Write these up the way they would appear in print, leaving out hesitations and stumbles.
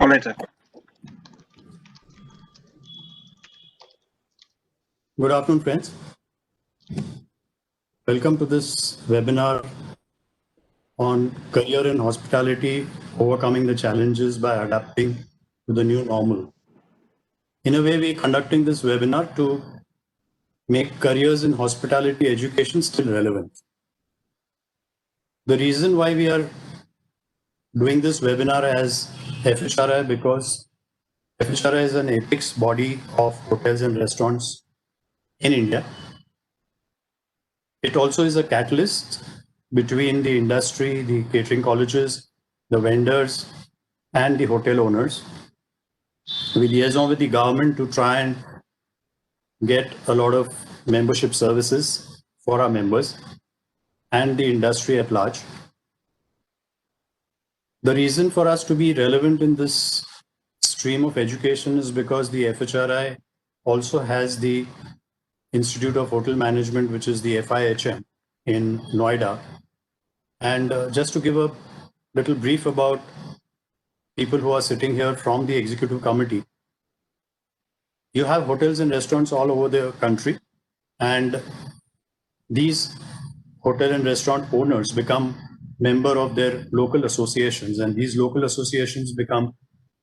All right, sir. Good afternoon, friends. Welcome to this webinar on career in hospitality, overcoming the challenges by adapting to the new normal. In a way, we're conducting this webinar to make careers in hospitality education still relevant. The reason why we are doing this webinar as FHRI, because FHRI is an apex body of hotels and restaurants in India. It also is a catalyst between the industry, the catering colleges, the vendors, and the hotel owners. We liaison with the government to try and get a lot of membership services for our members and the industry at large. The reason for us to be relevant in this stream of education is because the FHRI also has the Institute of Hotel Management, which is the FIHM in Noida. And just to give a little brief about people who are sitting here from the executive committee, you have hotels and restaurants all over the country, and these hotel and restaurant owners become member of their local associations, and these local associations become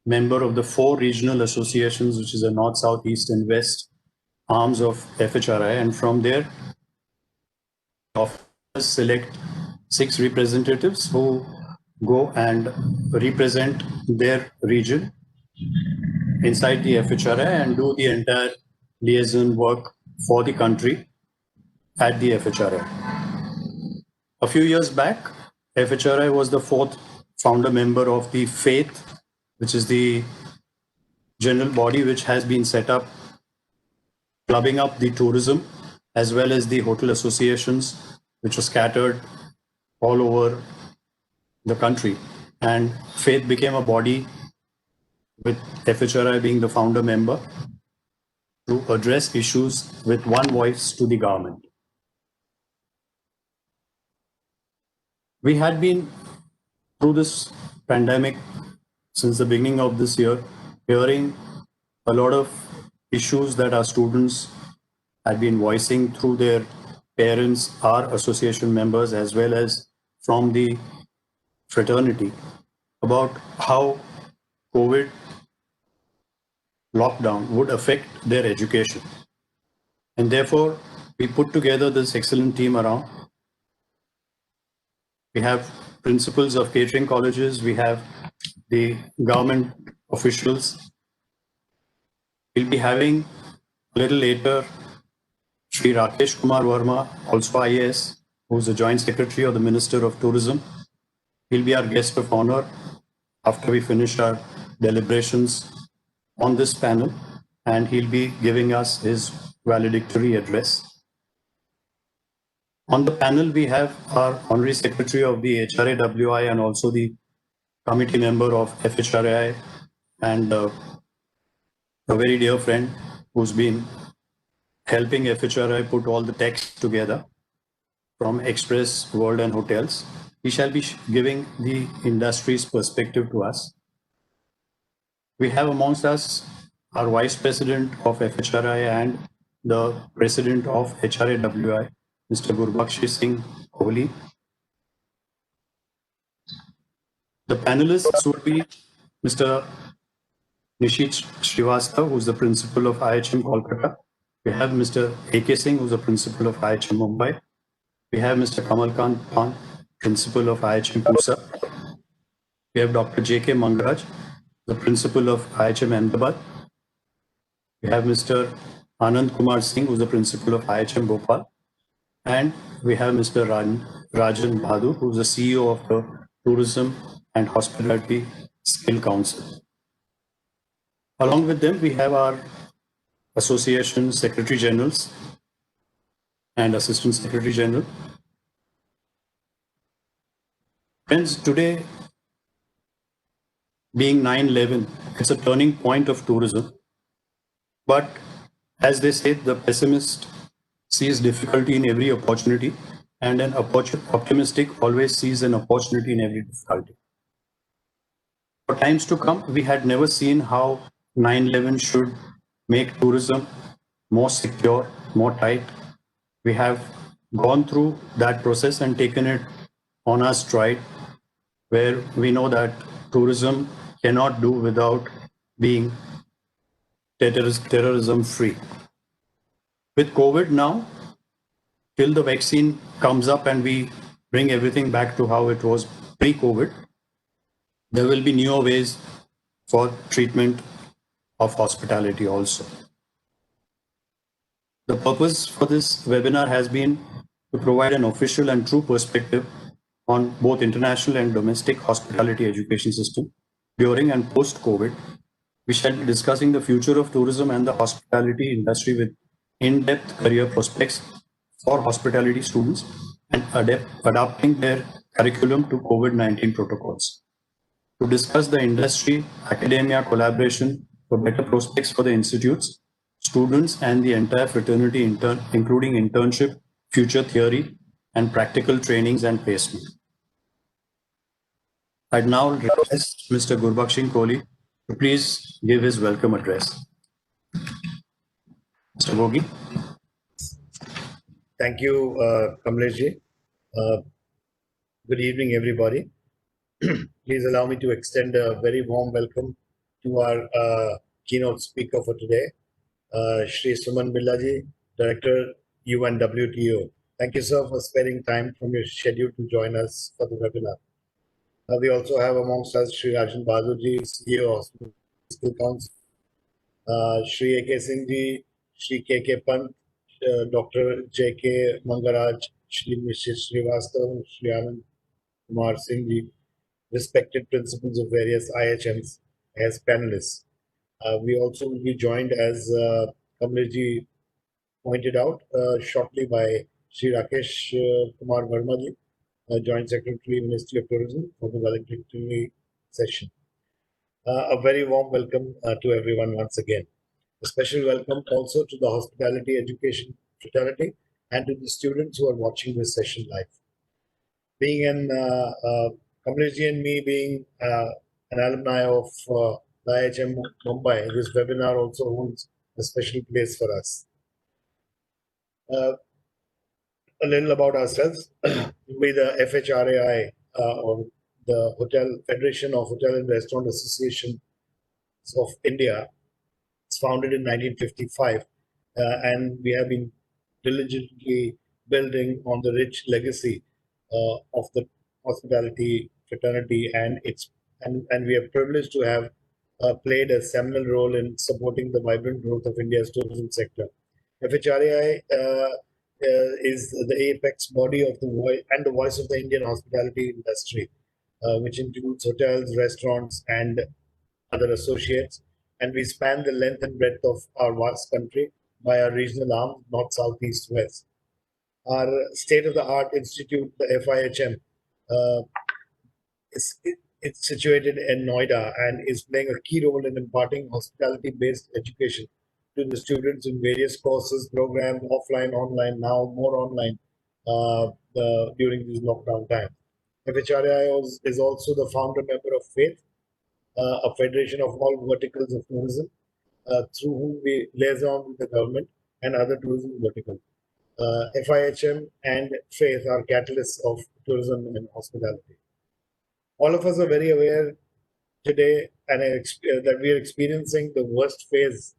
member of the 4 regional associations, which is the North, South, East, and West arms of FHRI. And from there, officers select 6 representatives who go and represent their region inside the FHRI and do the entire liaison work for the country at the FHRI. A few years back, FHRI was the 4th founder member of the FAITH, which is the general body which has been set up, clubbing up the tourism as well as the hotel associations, which are scattered all over the country. And FAITH became a body with FHRI being the founder member to address issues with one voice to the government. We had been through this pandemic since the beginning of this year, hearing a lot of issues that our students had been voicing through their parents, our association members, as well as from the fraternity about how COVID lockdown would affect their education. And therefore, we put together this excellent team around. We have principals of catering colleges, we have the government officials. We'll be having a little later Shri Rakesh Kumar Verma, also IAS, who's the Joint Secretary of the Minister of Tourism. He'll be our guest of honor after we finish our deliberations on this panel, and he'll be giving us his valedictory address. On the panel, we have our Honorary Secretary of the HRAWI and also the committee member of FHRI, and a very dear friend who's been helping FHRI put all the text together from Express, World and Hotels. He shall be giving the industry's perspective to us. We have amongst us our Vice President of FHRI and the President of HRAWI, Mr. Gurbakshi Singh Kohli. The panelists would be Mr. Nishit Srivastava, who's the Principal of IHM Kolkata. We have Mr. A.K. Singh, who's the Principal of IHM Mumbai. We have Mr. Kamal Kant Pan, Principal of IHM Pusa. We have Dr. J.K. Mangaraj, the Principal of IHM Ahmedabad. We have Mr. Anand Kumar Singh, who's the Principal of IHM Bhopal. And we have Mr. Rajan Bhadu, who's the CEO of the Tourism and Hospitality Skill Council. Along with them, we have our Association Secretary Generals and Assistant Secretary General. Friends, today being 9/11, it's a turning point of tourism. But as they say, the pessimist sees difficulty in every opportunity, and an optimistic always sees an opportunity in every difficulty. For times to come, we had never seen how 9/11 should make tourism more secure, more tight. We have gone through that process and taken it on our stride, where we know that tourism cannot do without being terrorism free. With COVID now, till the vaccine comes up and we bring everything back to how it was pre-COVID, there will be newer ways for treatment of hospitality also. The purpose for this webinar has been to provide an official and true perspective on both international and domestic hospitality education system during and post-COVID. We shall be discussing the future of tourism and the hospitality industry with in-depth career prospects for hospitality students and adapting their curriculum to COVID-19 protocols. To discuss the industry, academia collaboration for better prospects for the institutes, students, and the entire fraternity, including internship, future theory, and practical trainings and placement. I'd now request Mr. Gurbaksh Singh Kohli to please give his welcome address. Mr. Bogi. Thank you, Kamleshji. Good evening, everybody. Please allow me to extend a very warm welcome to our keynote speaker for today, Shri Suman Billaji, Director, UNWTO. Thank you, sir, for sparing time from your schedule to join us for the webinar. We also have amongst us Shri Rajan Bahadurji, CEO of School Council, Shri A.K. Singhji, Shri K.K. Pant, Dr. J.K. Mangaraj, Shri Mrs. Srivastav, Shri Anand Kumar Singhji, respected principals of various IHMs as panelists. We also will be joined, as Kamleshji pointed out, shortly by Shri Rakesh Kumar Verma, Joint Secretary, Ministry of Tourism, for the valedictory session. A very warm welcome to everyone once again. A special welcome also to the hospitality education fraternity and to the students who are watching this session live. Being Kamleshji and me being an alumni of the IHM Mumbai, this webinar also holds a special place for us. A little about ourselves. We, the FHRAI, or the Hotel Federation of Hotel and Restaurant Association of India, it's founded in 1955, and we have been diligently building on the rich legacy of the hospitality fraternity, and we are privileged to have played a seminal role in supporting the vibrant growth of India's tourism sector. FHRAI is the apex body of the voice and the voice of the Indian hospitality industry, which includes hotels, restaurants, and other associates. And we span the length and breadth of our vast country by our regional arm, north, south, east, west. Our state-of-the-art institute, the FIHM, it's situated in Noida and is playing a key role in imparting hospitality-based education to the students in various courses, programs, offline, online, now more online during these lockdown times. FHRAI is also the founder member of FAITH, a federation of all verticals of tourism, through whom we liaison with the government and other tourism verticals. FIHM and FAITH are catalysts of tourism and hospitality. All of us are very aware today that we are experiencing the worst phase.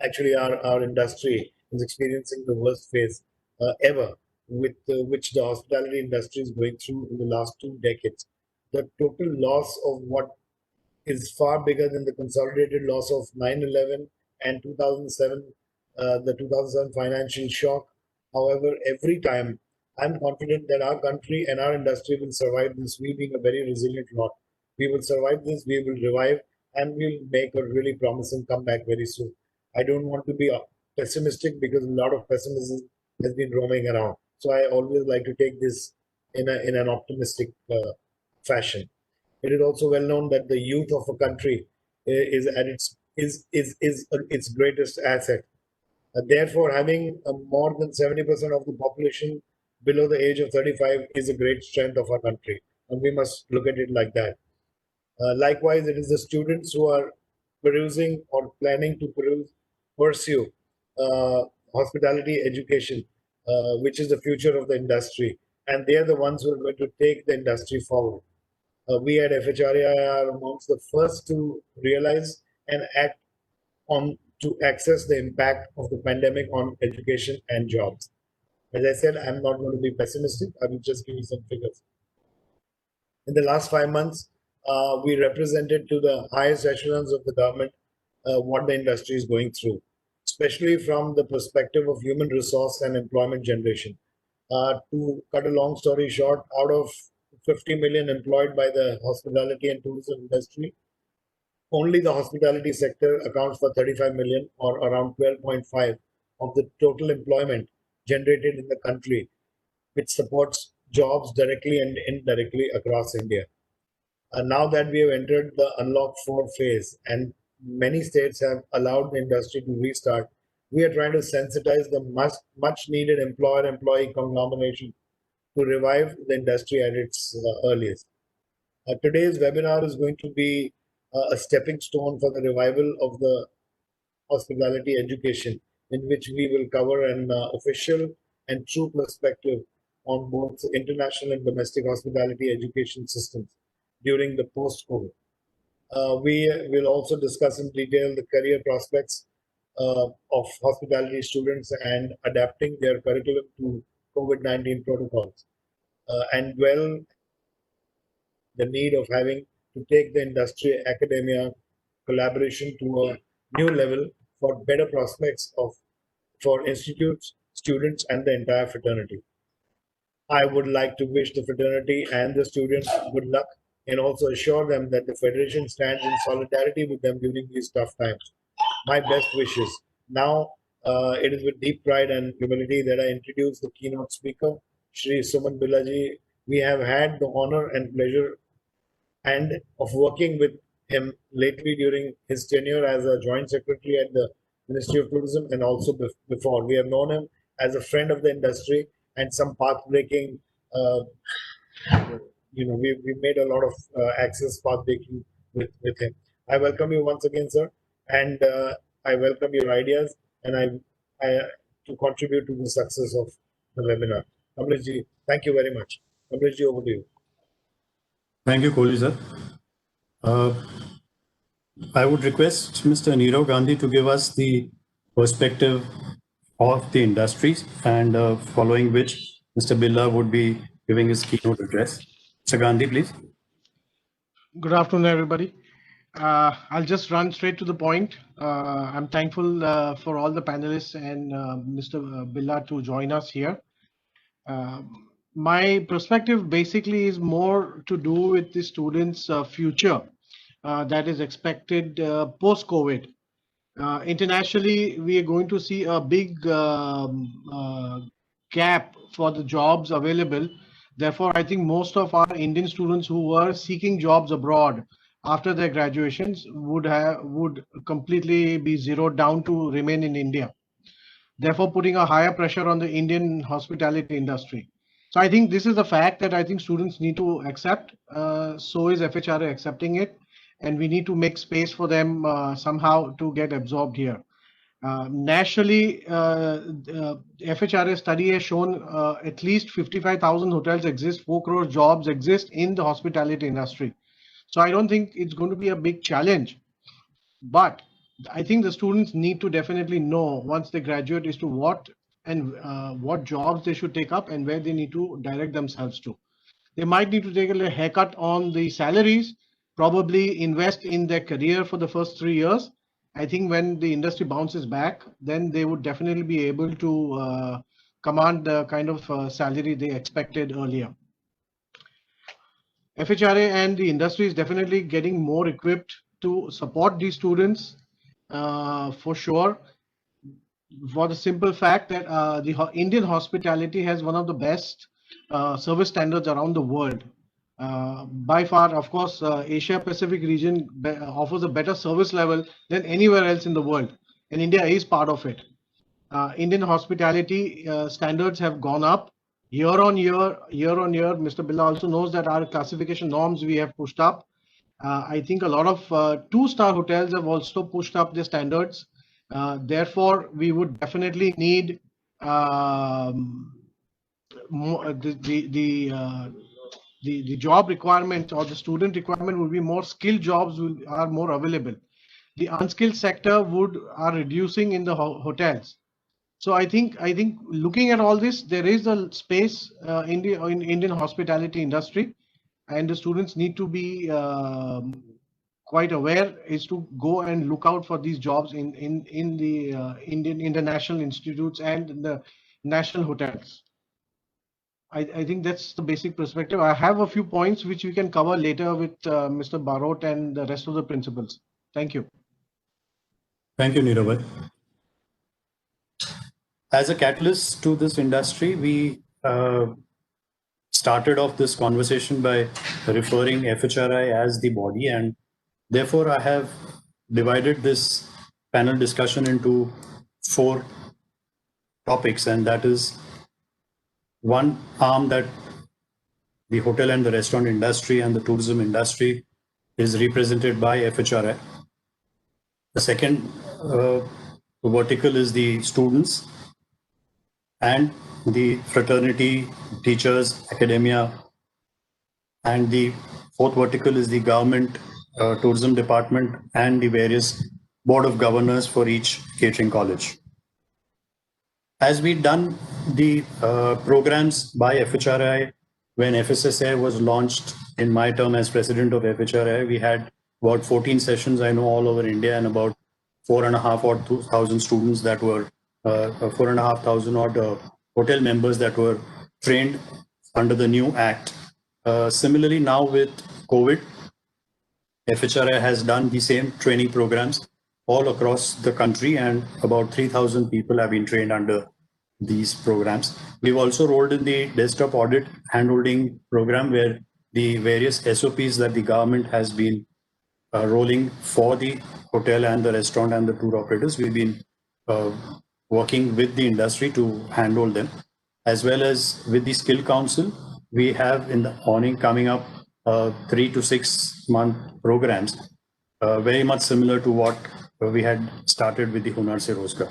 Actually, our industry is experiencing the worst phase ever, with which the hospitality industry is going through in the last 2 decades. The total loss of what is far bigger than the consolidated loss of 9/11 and 2007, the 2007 financial shock. However, every time I'm confident that our country and our industry will survive this. We being a very resilient lot, we will survive this, we will revive, and we'll make a really promising comeback very soon. I don't want to be pessimistic because a lot of pessimism has been roaming around. So I always like to take this in an optimistic fashion. It is also well known that the youth of a country is at its greatest asset. Therefore, having more than 70% of the population below the age of 35 is a great strength of our country, and we must look at it like that. Likewise, it is the students who are perusing or planning to pursue hospitality education, which is the future of the industry, and they are the ones who are going to take the industry forward. We at FHRAI are amongst the first to realize and act on to access the impact of the pandemic on education and jobs. As I said, I'm not going to be pessimistic. I will just give you some figures. In the last 5 months, we represented to the highest echelons of the government what the industry is going through, especially from the perspective of human resource and employment generation. To cut a long story short, out of 50 million employed by the hospitality and tourism industry, only the hospitality sector accounts for 35 million, or around 12.5 of the total employment generated in the country, which supports jobs directly and indirectly across India. Now that we have entered the Unlock 4 phase and many states have allowed the industry to restart, we are trying to sensitize the much needed employer employee conglomeration to revive the industry at its earliest. Today's webinar is going to be a stepping stone for the revival of the hospitality education, in which we will cover an official and true perspective on both international and domestic hospitality education systems during the post-COVID. We will also discuss in detail the career prospects of hospitality students and adapting their curriculum to COVID-19 protocols, and the need of having to take the industry academia collaboration to a new level for better prospects for institutes, students, and the entire fraternity. I would like to wish the fraternity and the students good luck and also assure them that the Federation stands in solidarity with them during these tough times. My best wishes. Now, it is with deep pride and humility that I introduce the keynote speaker, Shri Suman Billaji. We have had the honor and pleasure and of working with him lately during his tenure as a joint secretary at the Ministry of Tourism, and also before. We have known him as a friend of the industry and some path-breaking. We made a lot of access path-breaking with him. I welcome you once again, sir, and I welcome your ideas, and I to contribute to the success of the webinar. Kamleshji, thank you very much. Kamleshji, over to you. Thank you, Kohli sir. I would request Mr. Nirav Gandhi to give us the perspective of the industries, and following which Mr. Billa would be giving his keynote address. Mr. Gandhi, please. Good afternoon, everybody. I'll just run straight to the point. I'm thankful for all the panelists and Mr. Billa to join us here. My perspective basically is more to do with the students' future that is expected post-COVID. Internationally, we are going to see a big gap for the jobs available. Therefore, I think most of our Indian students who were seeking jobs abroad after their graduations would completely be zeroed down to remain in India. Therefore, putting a higher pressure on the Indian hospitality industry. So I think this is a fact that I think students need to accept. So is FHRA accepting it, and we need to make space for them somehow to get absorbed here. Nationally, FHRA study has shown at least 55,000 hotels exist, 4 crore jobs exist in the hospitality industry. So I don't think it's going to be a big challenge, but I think the students need to definitely know once they graduate as to what jobs they should take up and where they need to direct themselves to. They might need to take a little haircut on the salaries, probably invest in their career for the first 3 years. I think when the industry bounces back, then they would definitely be able to command the kind of salary they expected earlier. FHRA and the industry is definitely getting more equipped to support these students for sure, for the simple fact that the Indian hospitality has one of the best service standards around the world. By far, of course, Asia Pacific region offers a better service level than anywhere else in the world, and India is part of it. Indian hospitality standards have gone up year on year. Mr. Billa also knows that our classification norms we have pushed up. I think a lot of two-star hotels have also pushed up their standards. Therefore, we would definitely need more, the job requirement or the student requirement would be more skilled jobs are more available. The unskilled sector are reducing in the hotels. So I think looking at all this, there is a space in the Indian hospitality industry, and the students need to be quite aware is to go and look out for these jobs in the Indian international institutes and the national hotels. I think that's the basic perspective. I have a few points which we can cover later with Mr. Barot and the rest of the principals. Thank you. Thank you, Nirabai. As a catalyst to this industry, we started off this conversation by referring FHRI as the body, and therefore I have divided this panel discussion into 4 topics, and that is one arm that the hotel and the restaurant industry and the tourism industry is represented by FHRI. The second vertical is the students and the fraternity, teachers, academia, and the fourth vertical is the government, tourism department, and the various board of governors for each catering college. As we done the programs by FHRI, when FSSAI was launched in my term as president of FHRI, we had about 14 sessions, I know, all over India, and about 4,500 students that were 4,500 odd hotel members that were trained under the new act. Similarly, now with COVID, FHRI has done the same training programs all across the country, and about 3,000 people have been trained under these programs. We've also rolled in the desktop audit handholding program, where the various SOPs that the government has been rolling for the hotel and the restaurant and the tour operators, we've been working with the industry to handhold them, as well as with the Skill Council. We have in the awning coming up 3 to 6 month programs, very much similar to what we had started with the Hunar Se Rozgar.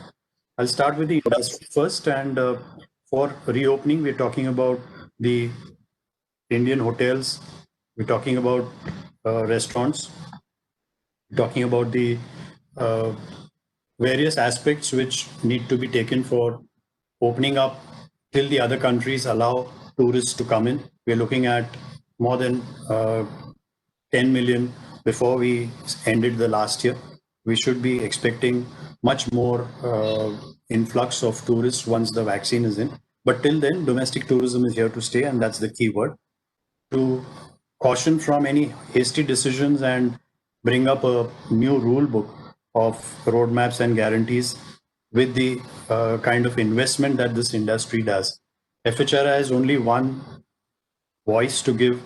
I'll start with the industry first, and for reopening, we're talking about the Indian hotels, we're talking about restaurants, we're talking about the various aspects which need to be taken for opening up till the other countries allow tourists to come in. We're looking at more than 10 million before we ended the last year. We should be expecting much more influx of tourists once the vaccine is in. But till then, domestic tourism is here to stay, and that's the key word. To caution from any hasty decisions and bring up a new rule book of roadmaps and guarantees with the kind of investment that this industry does. FHRI has only one voice to give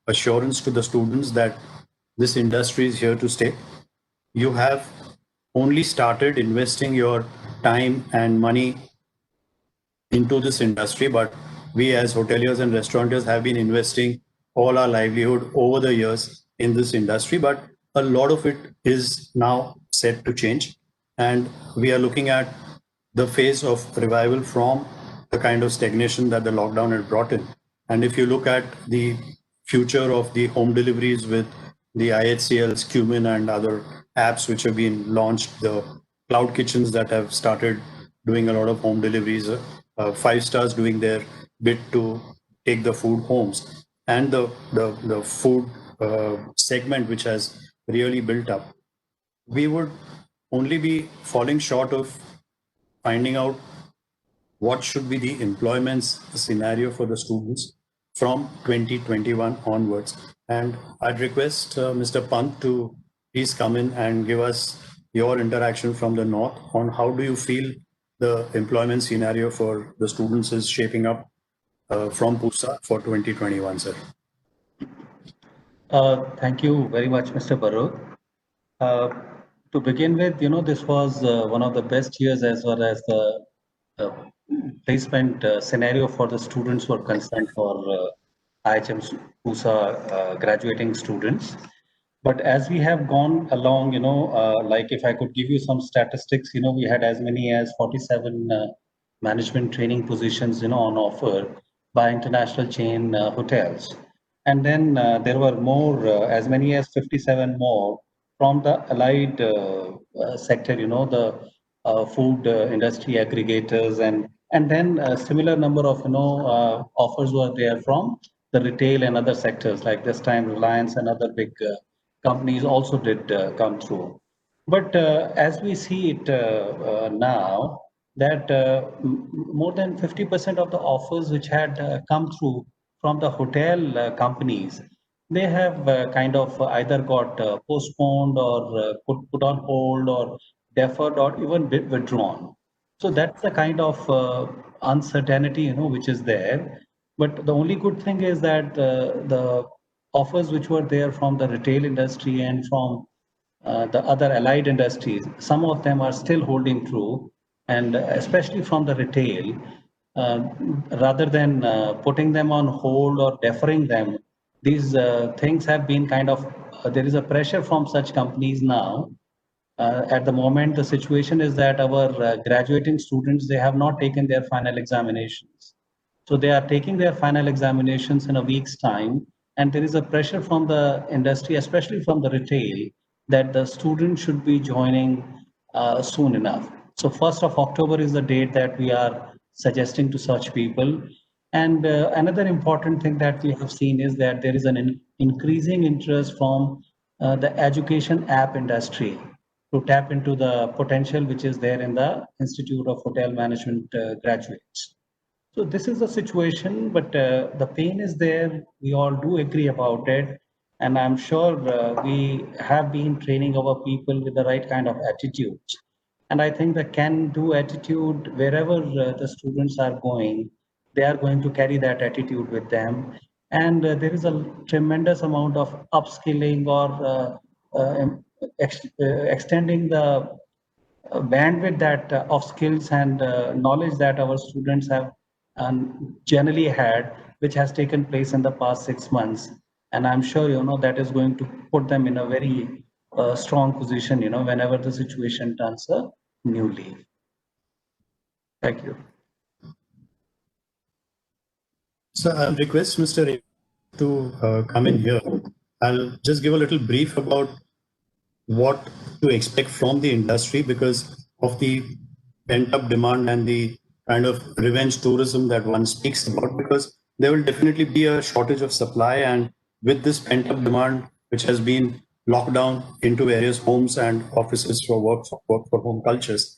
assurance to the students that this industry is here to stay. You have only started investing your time and money into this industry, but we as hoteliers and restaurateurs have been investing all our livelihood over the years in this industry, but a lot of it is now set to change, and we are looking at the phase of revival from the kind of stagnation that the lockdown had brought in. And if you look at the future of the home deliveries with the IHCL's Qmin and other apps which have been launched, the cloud kitchens that have started doing a lot of home deliveries, 5 stars doing their bit to take the food homes, and the food segment which has really built up, we would only be falling short of finding out what should be the employment scenario for the students from 2021 onwards. And I'd request Mr. Pant to please come in and give us your interaction from the north on how do you feel the employment scenario for the students is shaping up from Pusa for 2021, sir. Thank you very much, Mr. Barot. To begin with, this was one of the best years as far as the placement scenario for the students were concerned for IHM Pusa graduating students, But as we have gone along, like if I could give you some statistics, we had as many as 47 management training positions, on offer by international chain hotels. And then there were more, as many as 57 more from the allied sector, the food industry aggregators, and then a similar number of, offers were there from the retail and other sectors, like this time Reliance and other big companies also did come through. But as we see it now, that more than 50% of the offers which had come through from the hotel companies, they have kind of either got postponed or put on hold or deferred or even withdrawn. So that's the kind of uncertainty, which is there. But the only good thing is that the offers which were there from the retail industry and from the other allied industries, some of them are still holding true, and especially from the retail, uh, rather than putting them on hold or deferring them, these things have been kind of, there is a pressure from such companies now. At the moment, the situation is that our graduating students, they have not taken their final examinations. So they are taking their final examinations in a week's time, and there is a pressure from the industry, especially from the retail, that the students should be joining soon enough. So 1st of October is the date that we are suggesting to such people. And another important thing that we have seen is that there is an increasing interest from the education app industry to tap into the potential which is there in the Institute of Hotel Management graduates. So this is the situation, but the pain is there. We all do agree about it. And I'm sure we have been training our people with the right kind of attitudes. And I think the can-do attitude, wherever the students are going, they are going to carry that attitude with them. And there is a tremendous amount of upskilling or extending the bandwidth that of skills and knowledge that our students have generally had, which has taken place in the past 6 months. And I'm sure, that is going to put them in a very strong position, whenever the situation turns a new leaf. Thank you. So I'll request Mr. A to come in here. I'll just give a little brief about what to expect from the industry because of the pent-up demand and the kind of revenge tourism that one speaks about, because there will definitely be a shortage of supply, and with this pent-up demand, which has been locked down into various homes and offices for work for home cultures,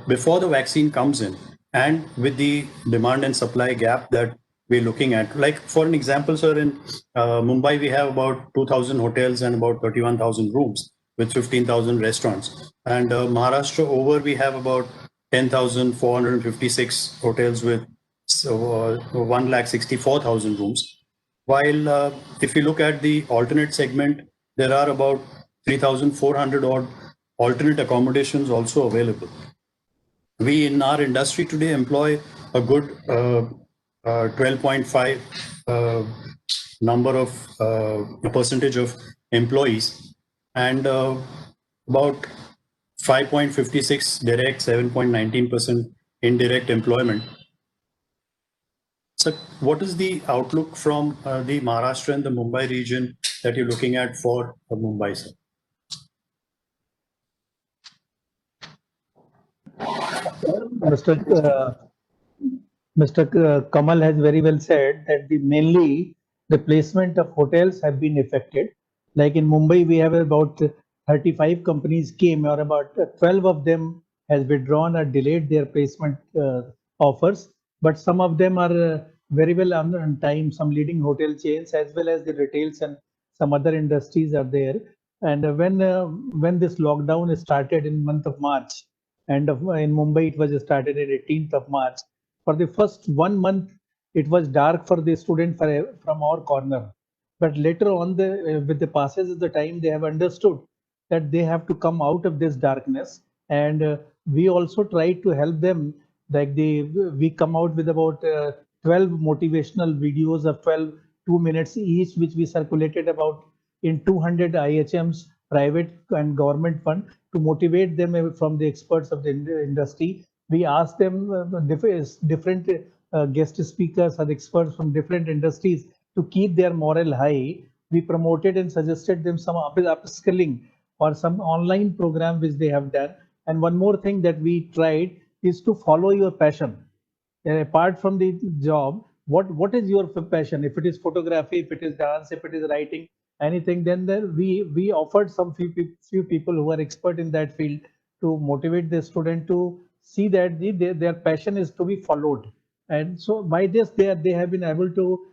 before the vaccine comes in, and with the demand and supply gap that we're looking at, like for an example, sir, in Mumbai, we have about 2,000 hotels and about 31,000 rooms with 15,000 restaurants. And Maharashtra over, we have about 10,456 hotels with 1,64,000 rooms. While if you look at the alternate segment, there are about 3,400 odd alternate accommodations also available. We in our industry today employ a good 12.5 number of percentage of employees, and about 5.56 direct, 7.19% indirect employment. So what is the outlook from the Maharashtra and the Mumbai region that you're looking at for Mumbai, sir? Mr. Kamal has very well said that mainly the placement of hotels have been affected. Like in Mumbai, we have about 35 companies came, or about 12 of them has withdrawn or delayed their placement offers. But some of them are very well on time. Some leading hotel chains as well as the retails and some other industries are there. And when this lockdown started in month of March, and in Mumbai it was started in 18th of March. For the first 1 month, it was dark for the student from our corner. But later on, with the passes of the time, they have understood that they have to come out of this darkness. And we also try to help them. Like we come out with about 12 motivational videos of 2 minutes each, which we circulated about in 200 IHMs, private and government fund, to motivate them from the experts of the industry. We asked them different guest speakers or experts from different industries to keep their morale high. We promoted and suggested them some upskilling or some online program which they have done. And one more thing that we tried is to follow your passion. Apart from the job, what is your passion? If it is photography, if it is dance, if it is writing, anything, then we offered some few people who are expert in that field to motivate the student to see that their passion is to be followed. And so by this, they have been able to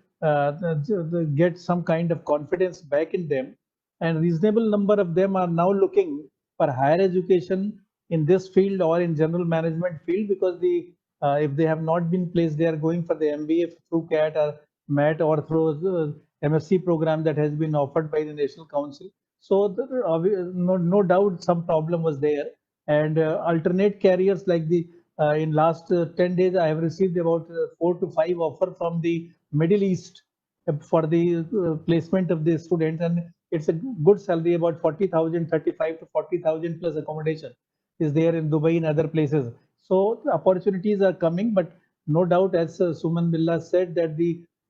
get some kind of confidence back in them, and reasonable number of them are now looking for higher education in this field or in general management field, because if they have not been placed, they are going for the MBA through CAT or MAT or through the MSc program that has been offered by the National Council. So no doubt some problem was there, and alternate careers like in last 10 days, I have received about 4 to 5 offer from the Middle East for the placement of the students, and it's a good salary, about 40,000, 35 to 40,000 plus accommodation is there in Dubai and other places. So the opportunities are coming, but no doubt, as Suman Billah said, that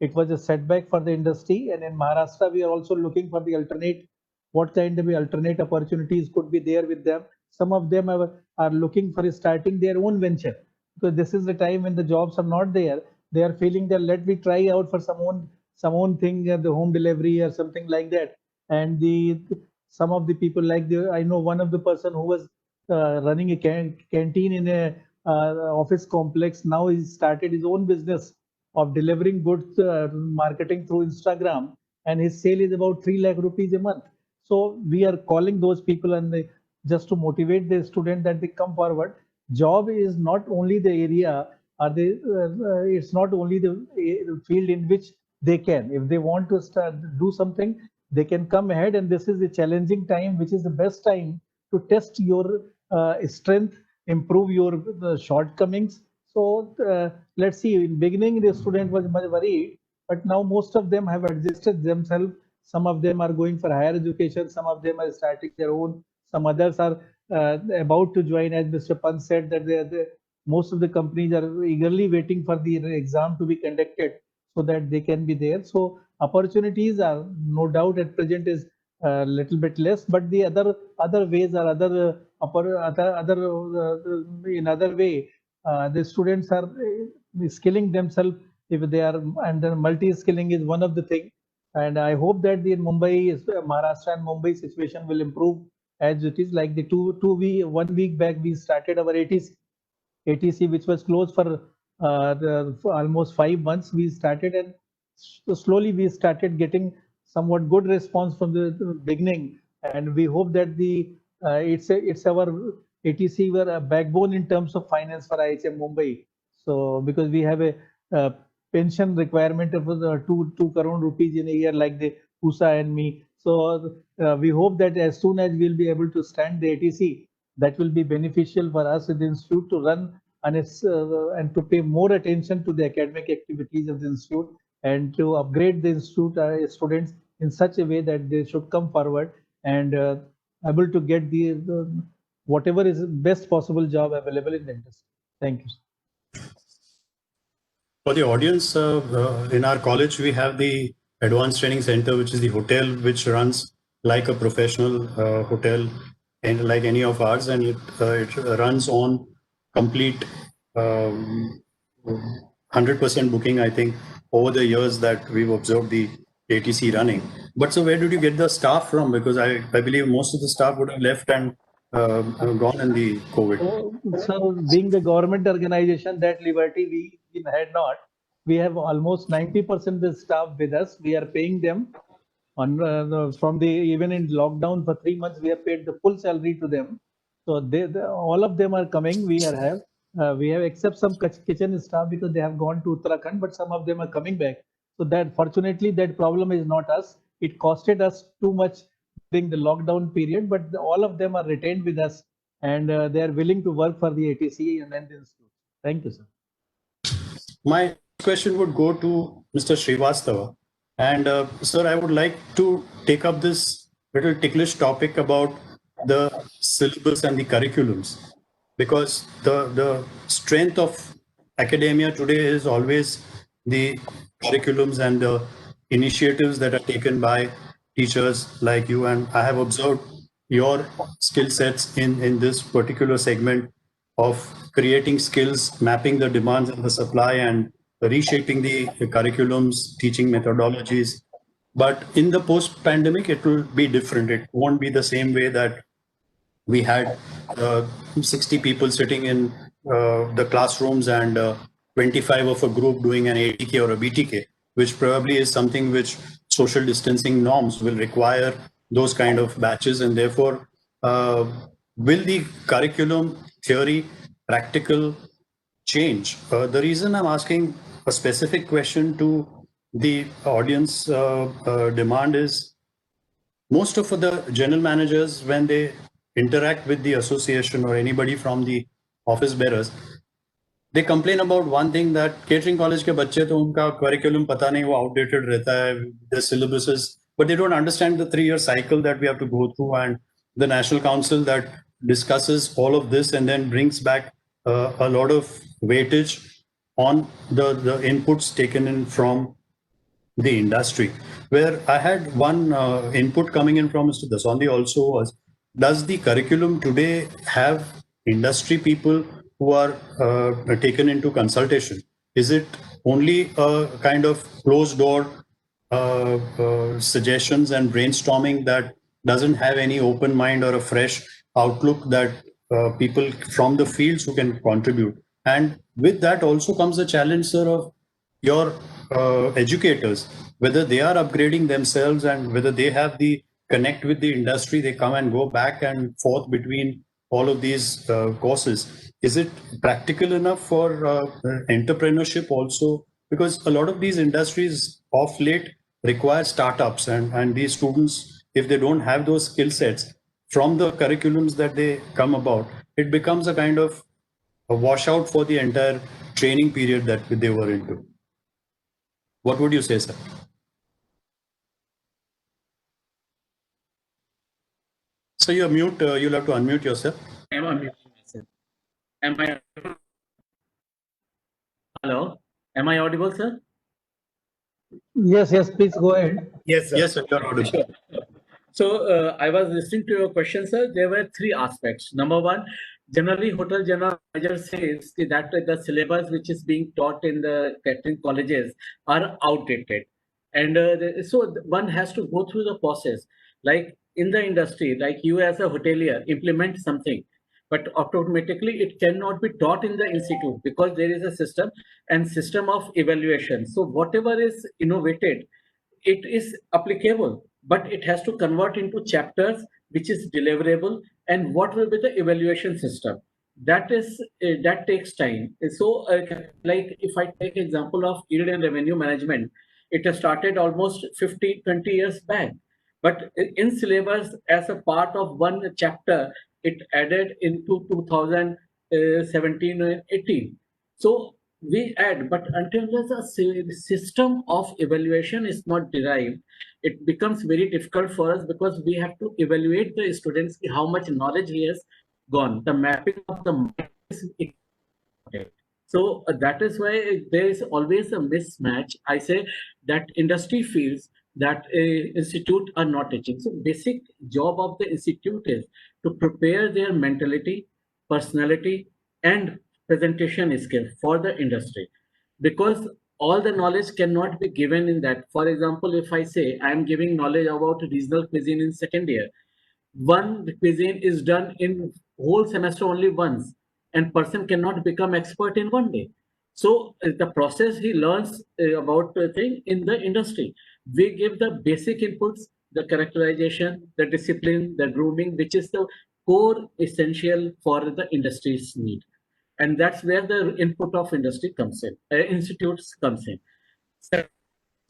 it was a setback for the industry. And in Maharashtra, we are also looking for the alternate, what kind of alternate opportunities could be there with them. Some of them are looking for starting their own venture, because this is the time when the jobs are not there. They are feeling that let me try out for some own thing, the home delivery or something like that. And some of the people I know one of the person who was running a canteen in a office complex. Now he started his own business of delivering goods, marketing through Instagram, and his sale is about 3 lakh rupees a month. So we are calling those people, and just to motivate the student that they come forward. Job is not only the area, or it's not only the field in which they can. If they want to do something, they can come ahead, and this is a challenging time, which is the best time to test your strength, improve your shortcomings. So let's see. In beginning, the student was much worried, but now most of them have adjusted themselves. Some of them are going for higher education. Some of them are starting their own. Some others are about to join. As Mr. Pant said, that most of the companies are eagerly waiting for the exam to be conducted so that they can be there. So opportunities are no doubt at present is a little bit less, but the other ways are in other way, the students are skilling themselves if they are, and then multi-skilling is one of the thing. And I hope that the Mumbai, Maharashtra and Mumbai situation will improve as it is. Like the 1 week back, we started our ATC, which was closed for almost 5 months. We started, and slowly we started getting somewhat good response from the beginning, and we hope that it's our ATC were a backbone in terms of finance for IHM Mumbai. So because we have a pension requirement of 2 crore rupees in a year, like the USA and me. So we hope that as soon as we'll be able to stand the ATC, that will be beneficial for us in the institute to run and to pay more attention to the academic activities of the institute, and to upgrade the institute students in such a way that they should come forward and able to get the whatever is best possible job available in the industry. Thank you. For the audience, in our college, we have the Advanced Training Center, which is the hotel which runs like a professional hotel, and like any of ours, and it runs on complete 100% booking, I think, over the years that we've observed the ATC running. But so where did you get the staff from? Because I believe most of the staff would have left and gone in the COVID. So being the government organization, that liberty we had not. We have almost 90% of the staff with us. We are paying them on from the even in lockdown for 3 months. We have paid the full salary to them. So all of them are coming. We have except some kitchen staff because they have gone to Uttarakhand, but some of them are coming back. So that fortunately that problem is not us. It costed us too much during the lockdown period, but all of them are retained with us, and they are willing to work for the ATC and then the institute. Thank you, sir. My question would go to Mr. Srivastava. And sir, I would like to take up this little ticklish topic about the syllabus and the curriculums, because the strength of academia today is always the curriculums and the initiatives that are taken by teachers like you. And I have observed your skill sets in this particular segment of creating skills, mapping the demands and the supply, and reshaping the curriculums, teaching methodologies. But in the post-pandemic, it will be different. It won't be the same way that we had 60 people sitting in the classrooms and 25 of a group doing an ATK or a BTK, which probably is something which social distancing norms will require those kind of batches. And therefore, will the curriculum, theory, practical change? The reason I'm asking a specific question to the audience demand is, most of the general managers, when they interact with the association or anybody from the office bearers, they complain about one thing, that catering college के बच्चे तो उनका curriculum पता नहीं, वो outdated रहता है, the syllabuses, but they don't understand the 3-year cycle that we have to go through, and the National Council that discusses all of this and then brings back a lot of weightage on the inputs taken in from the industry. Where I had one input coming in from Mr. Daswandi also was, does the curriculum today have industry people who are taken into consultation? Is it only a kind of closed door suggestions and brainstorming that doesn't have any open mind or a fresh outlook that people from the fields who can contribute? And with that also comes the challenge, sir, of your educators, whether they are upgrading themselves and whether they have the connect with the industry. They come and go back and forth between all of these courses. Is it practical enough for entrepreneurship also? Because a lot of these industries of late require startups, and these students, if they don't have those skill sets from the curriculums that they come about, it becomes a kind of a washout for the entire training period that they were into. What would you say, sir? So you're mute. You'll have to unmute yourself. Am I muting myself? Am I? Hello. Am I audible, sir? Yes, yes, please go ahead. Yes, sir. Yes, sir, you're audible. So I was listening to your question, sir. There were 3 aspects. Number one, generally hotel general manager says that the syllabus which is being taught in the catering colleges are outdated. And so one has to go through the process. Like in the industry, like you as a hotelier implement something, but automatically it cannot be taught in the institute because there is a system of evaluation. So whatever is innovated, it is applicable, but it has to convert into chapters which is deliverable, and what will be the evaluation system. That takes time. So like if I take example of yield and revenue management, it has started almost 20 years back, but in syllabus as a part of one chapter, it added into 2017 and 18. So we add, but until there's a system of evaluation is not derived, it becomes very difficult for us, because we have to evaluate the students, how much knowledge he has gone. The mapping of the mind is important. So that is why there is always a mismatch. I say that industry feels that institute are not teaching. So basic job of the institute is to prepare their mentality, personality, and presentation skill for the industry, because all the knowledge cannot be given in that. For example, if I say I am giving knowledge about regional cuisine in second year, one cuisine is done in whole semester only once, and person cannot become expert in one day. So the process he learns about the thing in the industry. We give the basic inputs, the characterization, the discipline, the grooming, which is the core essential for the industry's need. And that's where the input of industry comes in, institutes comes in. So it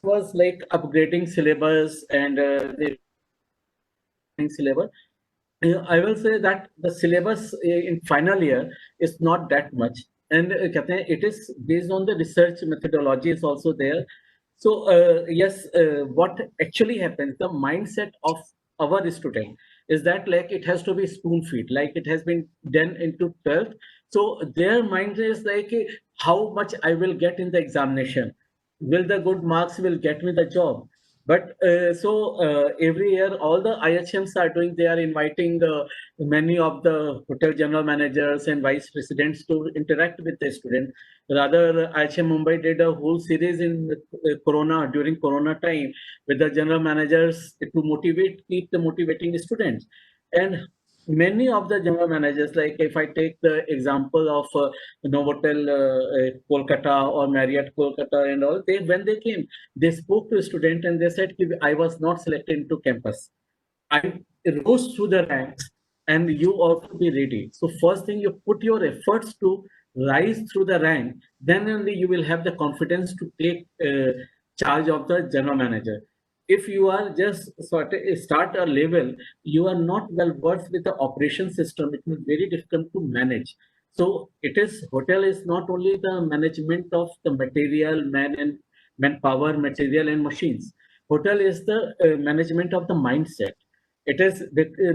was like upgrading syllabus and the syllabus. I will say that the syllabus in final year is not that much, and it is based on the research methodology is also there. So yes, what actually happens, the mindset of our student is that like it has to be spoon feed, like it has been done into 12th. So their mind is like how much I will get in the examination. Will the good marks will get me the job? But every year, all the IHMs are doing, they are inviting many of the hotel general managers and vice presidents to interact with the student. Rather, IHM Mumbai did a whole series in during Corona time with the general managers to keep the motivating students. And many of the general managers, like if I take the example of Novotel Kolkata or Marriott Kolkata and all, when they came, they spoke to a student and they said, I was not selected into campus. I rose through the ranks and you also be ready. So first thing, you put your efforts to rise through the rank, then only you will have the confidence to take charge of the general manager. If you are just sort of start a level, you are not well versed with the operation system, it will be very difficult to manage. So it is, hotel is not only the management of the material, manpower, material and machines. Hotel is the management of the mindset. It is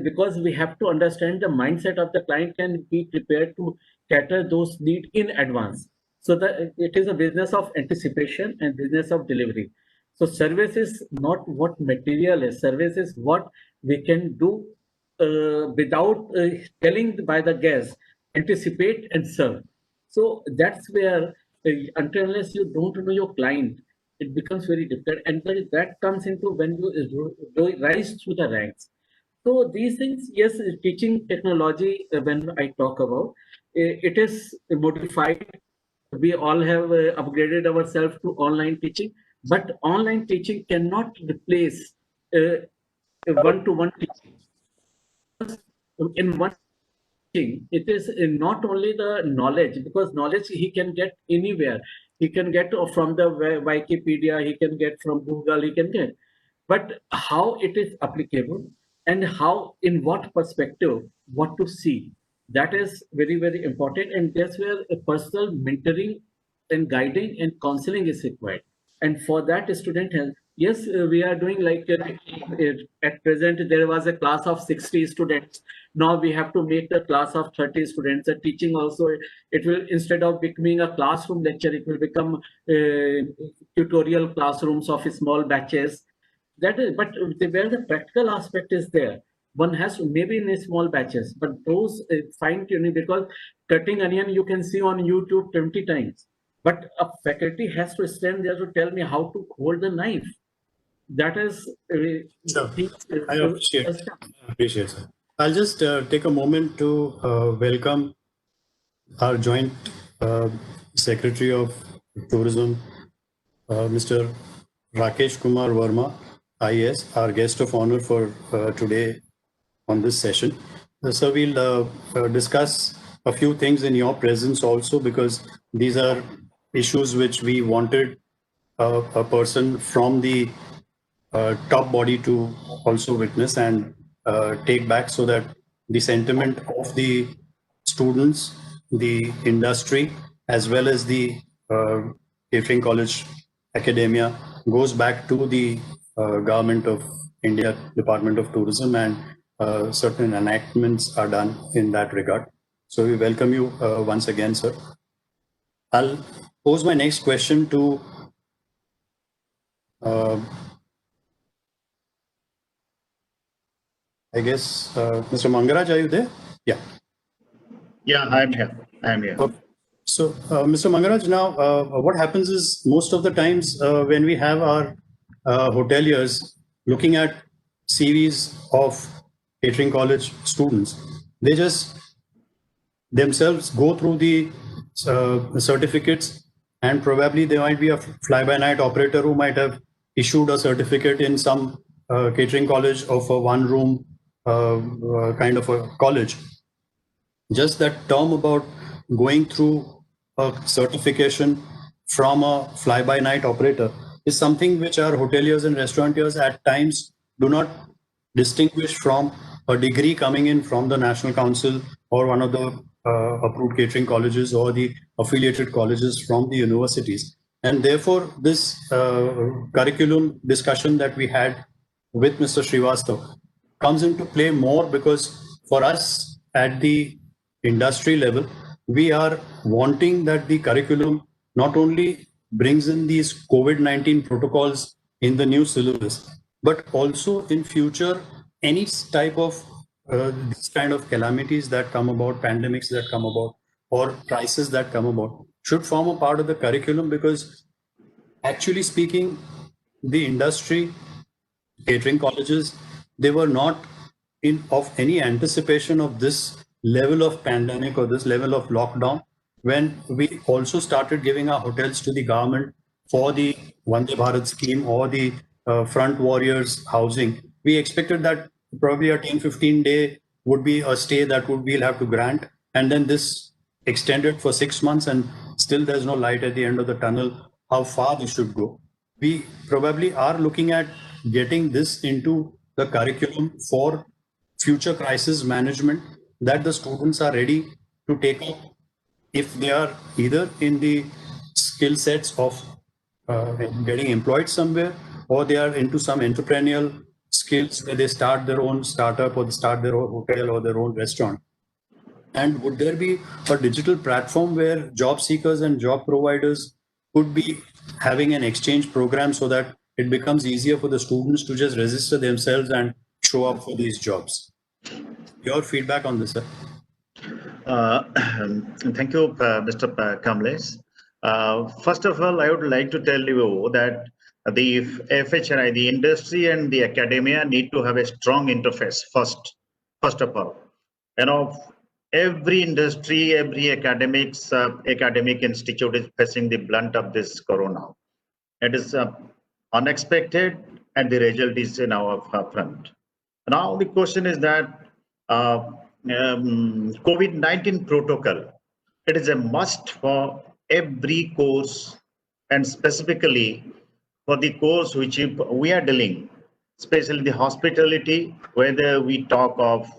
because we have to understand the mindset of the client and be prepared to cater those needs in advance. So that it is a business of anticipation and business of delivery. So service is not what material is. Service is what we can do without telling by the guest, anticipate and serve. So that's where until unless you don't know your client, it becomes very difficult. And that comes into when you rise through the ranks. So these things, yes, teaching technology, when I talk about, it is modified. We all have upgraded ourselves to online teaching, but online teaching cannot replace one-to-one teaching. In one teaching, it is not only the knowledge, because knowledge he can get anywhere. He can get from the Wikipedia, he can get from Google, he can get. But how it is applicable and how, in what perspective, what to see, that is very, very important. And that's where a personal mentoring and guiding and counseling is required. And for that, student health, yes, we are doing like at present, there was a class of 60 students. Now we have to make the class of 30 students. The teaching also, it will, instead of becoming a classroom lecture, it will become tutorial classrooms of small batches. That is, but where the practical aspect is there, one has to, maybe in small batches, but those fine tuning, because cutting onion you can see on YouTube 20 times, but a faculty has to stand there to tell me how to hold the knife. That is, Sure. I appreciate, sir. I'll just take a moment to welcome our joint Secretary of Tourism, Mr. Rakesh Kumar Verma, IAS, our guest of honor for today on this session. So we'll discuss a few things in your presence also, because these are issues which we wanted a person from the top body to also witness and take back, so that the sentiment of the students, the industry, as well as the catering college academia goes back to the Government of India, Department of Tourism, and certain enactments are done in that regard. So we welcome you once again, sir. I'll pose my next question to I guess, Mr. Mangaraj, are you there? Yeah. Yeah, I'm here. Okay. So, Mr. Mangaraj, now what happens is most of the times when we have our hoteliers looking at CVs of catering college students, they just themselves go through the certificates, and probably there might be a fly-by-night operator who might have issued a certificate in some catering college of a one-room kind of a college. Just that term about going through a certification from a fly-by-night operator is something which our hoteliers and restaurateurs at times do not distinguish from a degree coming in from the National Council or one of the approved catering colleges or the affiliated colleges from the universities. And therefore, this curriculum discussion that we had with Mr. Srivastav comes into play more because for us at the industry level, we are wanting that the curriculum not only brings in these COVID-19 protocols in the new syllabus, but also in future, any type of this kind of calamities that come about, pandemics that come about, or crises that come about should form a part of the curriculum, because actually speaking, the industry, catering colleges, they were not in of any anticipation of this level of pandemic or this level of lockdown when we also started giving our hotels to the government for the Vande Bharat scheme or the front warriors housing. We expected that probably a 10-15 day would be a stay that we'll have to grant, and then this extended for 6 months, and still there's no light at the end of the tunnel how far this should go. We probably are looking at getting this into the curriculum for future crisis management, that the students are ready to take up if they are either in the skill sets of getting employed somewhere, or they are into some entrepreneurial skills where they start their own startup or they start their own hotel or their own restaurant. And would there be a digital platform where job seekers and job providers could be having an exchange program so that it becomes easier for the students to just register themselves and show up for these jobs? Your feedback on this, sir? Thank you, Mr. Kamlesh. First of all, I would like to tell you that the FHRI, the industry and the academia need to have a strong interface first of all. You know, every industry, every academic institute is facing the blunt of this corona. It is unexpected, and the result is in our front. Now the question is that COVID-19 protocol, it is a must for every course, and specifically for the course which we are dealing, especially the hospitality, whether we talk of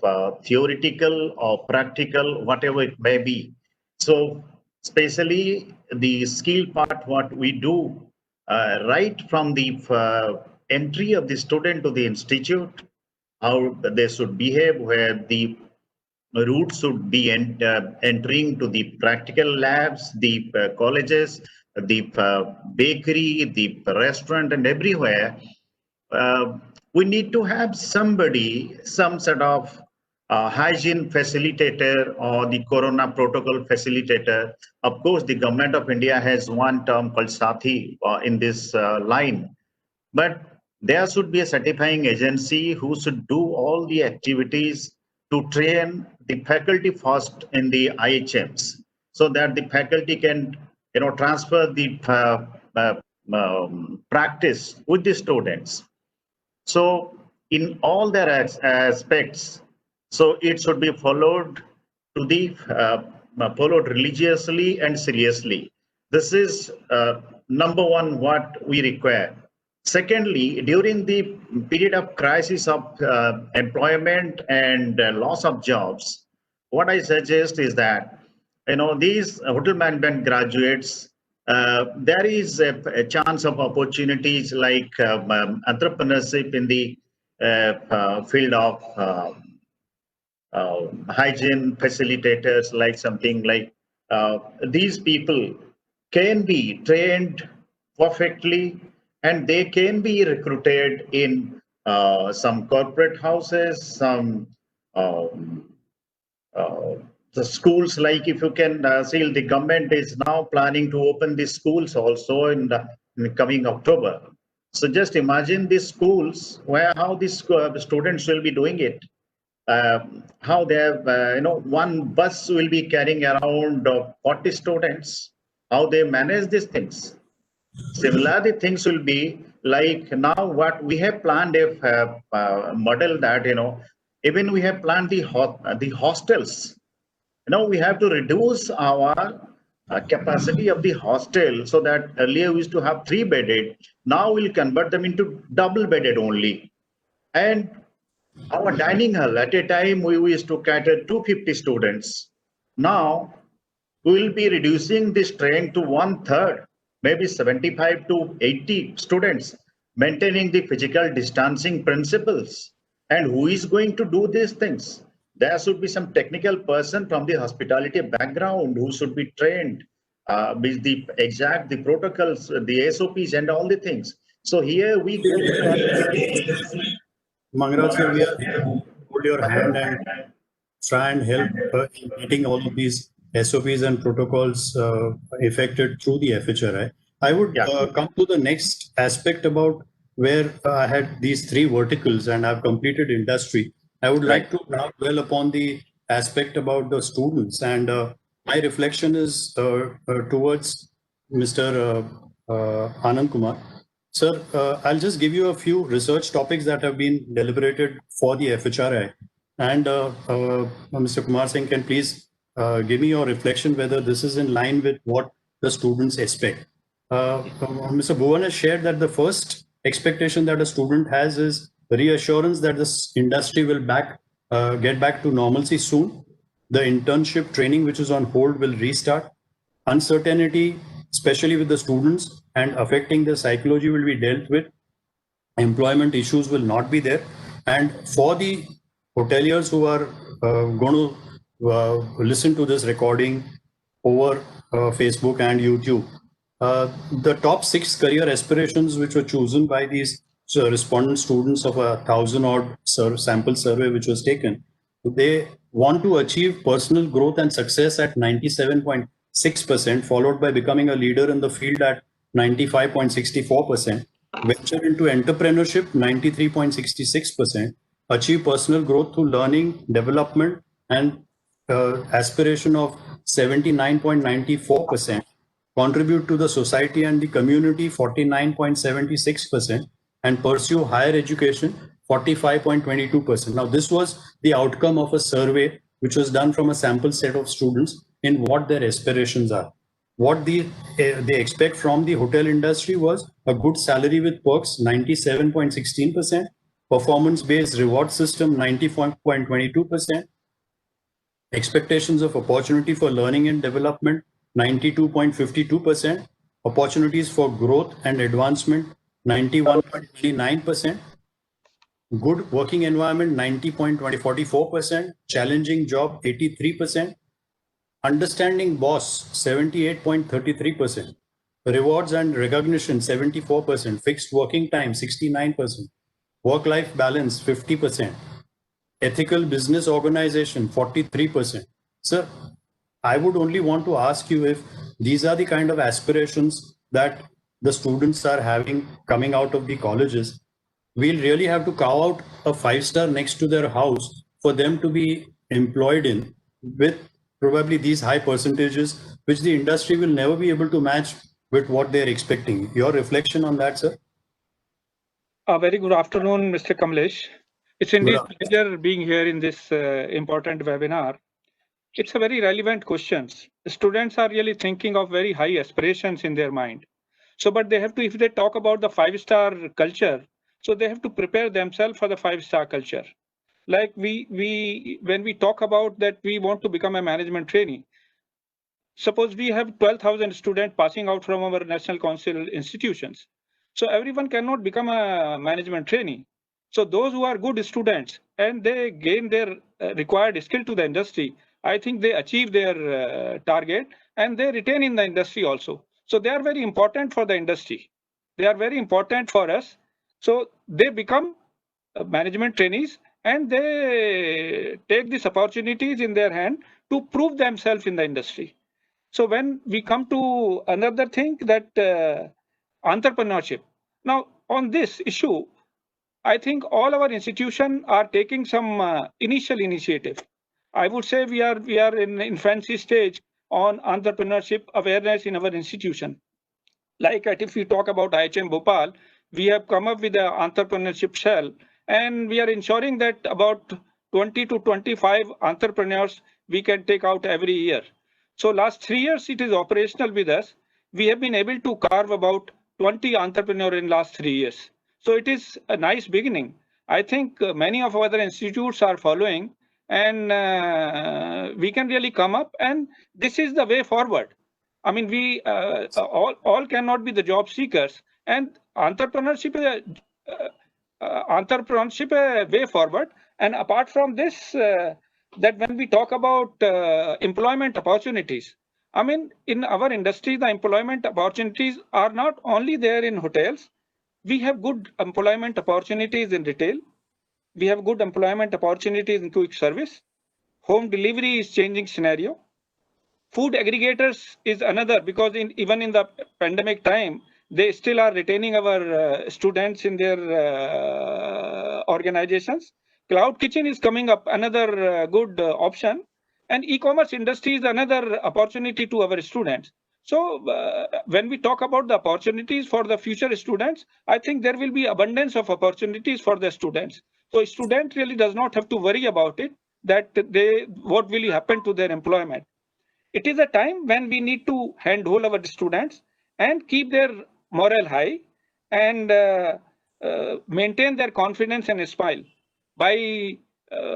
theoretical or practical, whatever it may be. So especially the skill part, what we do right from the entry of the student to the institute, how they should behave, where the route should be entering to the practical labs, the colleges, the bakery, the restaurant, and everywhere. We need to have somebody, some sort of hygiene facilitator or the corona protocol facilitator. Of course, the government of India has one term called Sathi in this line, but there should be a certifying agency who should do all the activities to train the faculty first in the IHMs, so that the faculty can, transfer the practice with the students. So in all their aspects, so it should be followed to the followed religiously and seriously. This is number one what we require. Secondly, during the period of crisis of employment and loss of jobs, what I suggest is that, these hotel management graduates, there is a chance of opportunities like entrepreneurship in the field of hygiene facilitators, like something like these people can be trained perfectly, and they can be recruited in some corporate houses, some the schools. Like if you can see, the government is now planning to open these schools also in the coming October. So just imagine these schools where how these students will be doing it. How they have, one bus will be carrying around 40 students. How they manage these things. Similarly, things will be like now what we have planned a model that, even we have planned the hostels. We have to reduce our capacity of the hostel, so that earlier we used to have 3-bedded. Now we'll convert them into double-bedded only. And our dining hall, at a time we used to cater 250 students. Now we will be reducing this train to 1/3. maybe 75 to 80 students, maintaining the physical distancing principles. And who is going to do these things? There should be some technical person from the hospitality background who should be trained with the protocols, the SOPs and all the things. So here we go. Mangaraj sir, we are hold your hand and try and help in getting all of these SOPs and protocols effected through the FHRI. I would come to the next aspect about where I had these three verticals and I've completed industry. I would like to now dwell upon the aspect about the students, and my reflection is towards Mr. Anand Kumar. Sir, I'll just give you a few research topics that have been deliberated for the FHRI. And Mr. Kumar Singh can please give me your reflection whether this is in line with what the students expect. Mr. Bhuvan has shared that the first expectation that a student has is reassurance that this industry will get back to normalcy soon. The internship training, which is on hold, will restart. Uncertainty, especially with the students and affecting their psychology, will be dealt with. Employment issues will not be there. And for the hoteliers who are going to listen to this recording over Facebook and YouTube, the top 6 career aspirations which were chosen by these respondent students of 1,000-odd sample survey which was taken, they want to achieve personal growth and success at 97.6%, followed by becoming a leader in the field at 95.64%, venture into entrepreneurship 93.66%, achieve personal growth through learning, development, and aspiration of 79.94%, contribute to the society and the community 49.76%, and pursue higher education 45.22%. Now, this was the outcome of a survey which was done from a sample set of students in what their aspirations are. What they expect from the hotel industry was a good salary with perks 97.16%, performance-based reward system 94.22%, expectations of opportunity for learning and development 92.52%, opportunities for growth and advancement 91.29%, good working environment 90.44%, challenging job 83%, understanding boss 78.33%, rewards and recognition 74%, fixed working time 69%, work-life balance 50%, ethical business organization 43%. Sir, I would only want to ask you if these are the kind of aspirations that the students are having coming out of the colleges. We'll really have to carve out a 5-star next to their house for them to be employed in with probably these high percentages, which the industry will never be able to match with what they're expecting. Your reflection on that, sir? A very good afternoon, Mr. Kamlesh. It's indeed a pleasure being here in this important webinar. It's a very relevant question. The students are really thinking of very high aspirations in their mind. So, but they have to, if they talk about the 5-star culture, so they have to prepare themselves for the 5-star culture. Like when we talk about that we want to become a management trainee, suppose we have 12,000 students passing out from our National Council institutions. So everyone cannot become a management trainee. So those who are good students and they gain their required skill to the industry, I think they achieve their target and they retain in the industry also. So they are very important for the industry. They are very important for us. So they become management trainees and they take these opportunities in their hand to prove themselves in the industry. So when we come to another thing, that entrepreneurship. Now on this issue, I think all our institutions are taking some initial initiative. I would say we are in infancy stage on entrepreneurship awareness in our institution. Like if we talk about IHM Bhopal, we have come up with an entrepreneurship cell, and we are ensuring that about 20 to 25 entrepreneurs we can take out every year. So last 3 years it is operational with us. We have been able to carve about 20 entrepreneurs in last 3 years. So it is a nice beginning. I think many of our other institutes are following, and we can really come up, and this is the way forward. I mean, we all cannot be the job seekers, and entrepreneurship is a way forward. And apart from this, that when we talk about employment opportunities, I mean, in our industry, the employment opportunities are not only there in hotels. We have good employment opportunities in retail. We have good employment opportunities in quick service. Home delivery is changing scenario. Food aggregators is another, because even in the pandemic time, they still are retaining our students in their organizations. Cloud kitchen is coming up, another good option. And e-commerce industry is another opportunity to our students. So when we talk about the opportunities for the future students, I think there will be abundance of opportunities for the students. So a student really does not have to worry about it, that what will happen to their employment. It is a time when we need to handhold our students and keep their morale high and maintain their confidence and smile by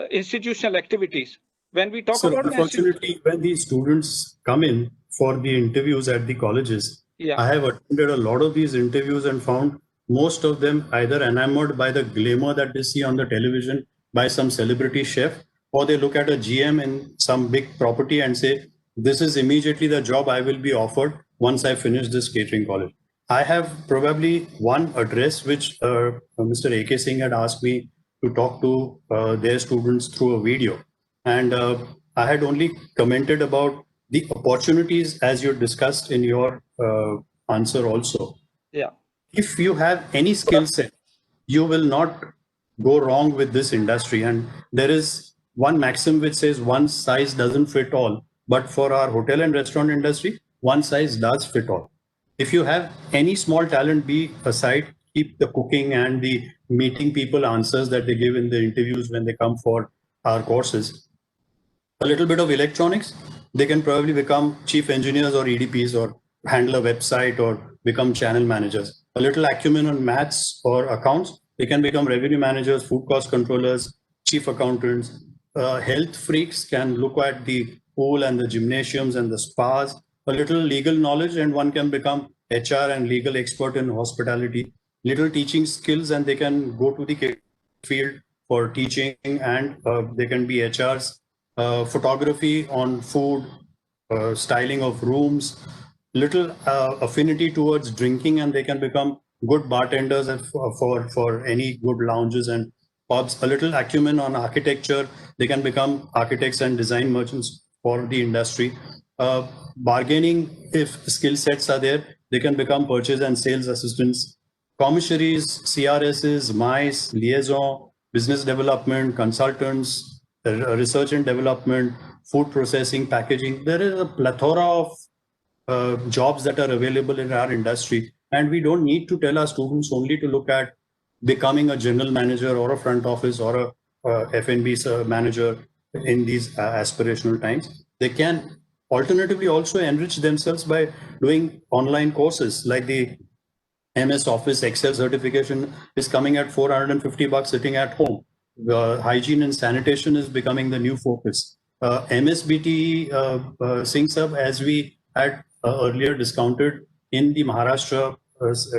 institutional activities. When we talk So about unfortunately, when these students come in for the interviews at the colleges, yeah. I have attended a lot of these interviews and found most of them either enamored by the glamour that they see on the television by some celebrity chef, or they look at a GM in some big property and say, this is immediately the job I will be offered once I finish this catering college. I have probably one address which Mr. A.K. Singh had asked me to talk to their students through a video. And I had only commented about the opportunities as you discussed in your answer also. Yeah. If you have any skill set, you will not go wrong with this industry. And there is one maxim which says one size doesn't fit all. But for our hotel and restaurant industry, one size does fit all. If you have any small talent, be aside, keep the cooking and the meeting people answers that they give in the interviews when they come for our courses. A little bit of electronics, they can probably become chief engineers or EDPs or handle a website or become channel managers. A little acumen on maths or accounts, they can become revenue managers, food cost controllers, chief accountants. Health freaks can look at the pool and the gymnasiums and the spas. A little legal knowledge and one can become HR and legal expert in hospitality. Little teaching skills and they can go to the field for teaching, and they can be HRs. Photography on food, styling of rooms, little affinity towards drinking, and they can become good bartenders for any good lounges and pubs. A little acumen on architecture, they can become architects and design merchants for the industry. Bargaining, if skill sets are there, they can become purchase and sales assistants. Commissaries, CRSs, MICE, liaison, business development, consultants, research and development, food processing, packaging. There is a plethora of jobs that are available in our industry. And we don't need to tell our students only to look at becoming a general manager or a front office or a F&B manager in these aspirational times. They can alternatively also enrich themselves by doing online courses like the MS Office Excel certification is coming at $450 sitting at home. Hygiene and sanitation is becoming the new focus. MSBT syncs up as we had earlier discounted in the Maharashtra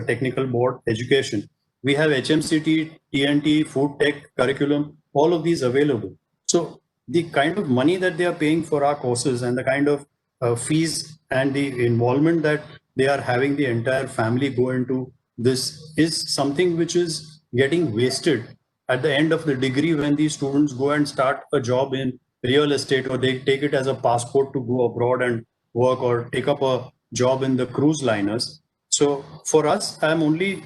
Technical Board education. We have HMCT, TNT, food tech curriculum, all of these available. So the kind of money that they are paying for our courses and the kind of fees and the involvement that they are having the entire family go into this is something which is getting wasted at the end of the degree when these students go and start a job in real estate, or they take it as a passport to go abroad and work or take up a job in the cruise liners. So for us, I'm only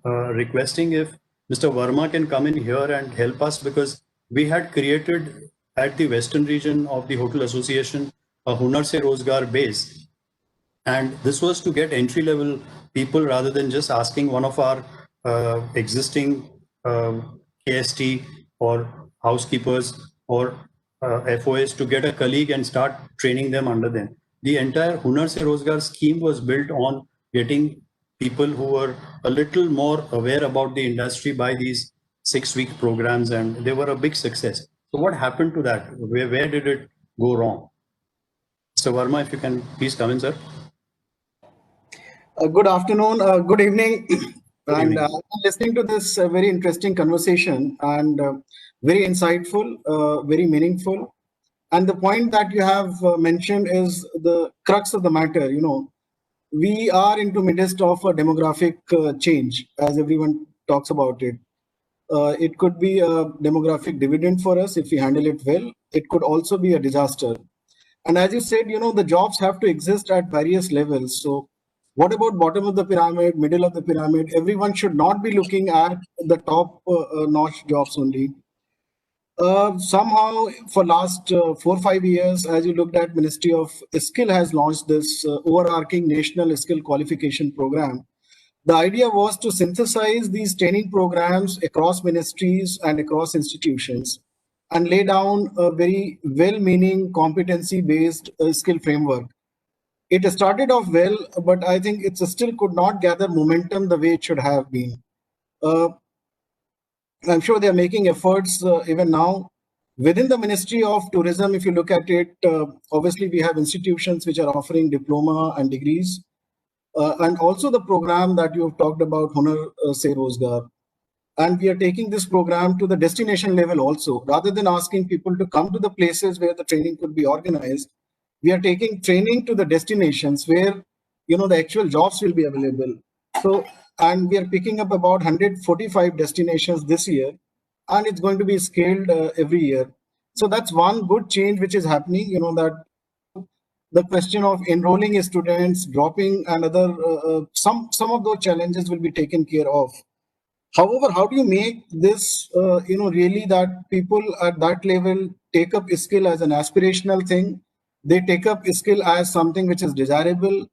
requesting if Mr. Verma can come in here and help us, because we had created at the Western region of the Hotel Association a Hunar Se Rozgar base. And this was to get entry-level people rather than just asking one of our existing KST or housekeepers or FOS to get a colleague and start training them under them. The entire Hunar Se Rozgar scheme was built on getting people who were a little more aware about the industry by these 6-week programs, and they were a big success. So what happened to that? Where did it go wrong? So Verma, if you can please come in, sir. Good afternoon, good evening, and evening. listening to this very interesting conversation and very insightful, very meaningful. And the point that you have mentioned is the crux of the matter. You know, we are into midst of a demographic change, as everyone talks about it. It could be a demographic dividend for us if we handle it well. It could also be a disaster. And as you said, you know, the jobs have to exist at various levels. So what about bottom of the pyramid, middle of the pyramid? Everyone should not be looking at the top notch jobs only. Somehow for last 4 or 5 years, as you looked at, Ministry of Skill has launched this overarching national skill qualification program. The idea was to synthesize these training programs across ministries and across institutions and lay down a very well-meaning competency-based skill framework. It started off well, but I think it still could not gather momentum the way it should have been. I'm sure they're making efforts even now. Within the Ministry of Tourism, if you look at it, obviously we have institutions which are offering diploma and degrees. And also the program that you have talked about, Hunar Se Rozgar. And we are taking this program to the destination level also. Rather than asking people to come to the places where the training could be organized, we are taking training to the destinations where, you know, the actual jobs will be available. So, and we are picking up about 145 destinations this year, and it's going to be scaled every year. So that's one good change which is happening, you know, that the question of enrolling students, dropping and other, some of those challenges will be taken care of. However, how do you make this, you know, really that people at that level take up skill as an aspirational thing? They take up skill as something which is desirable.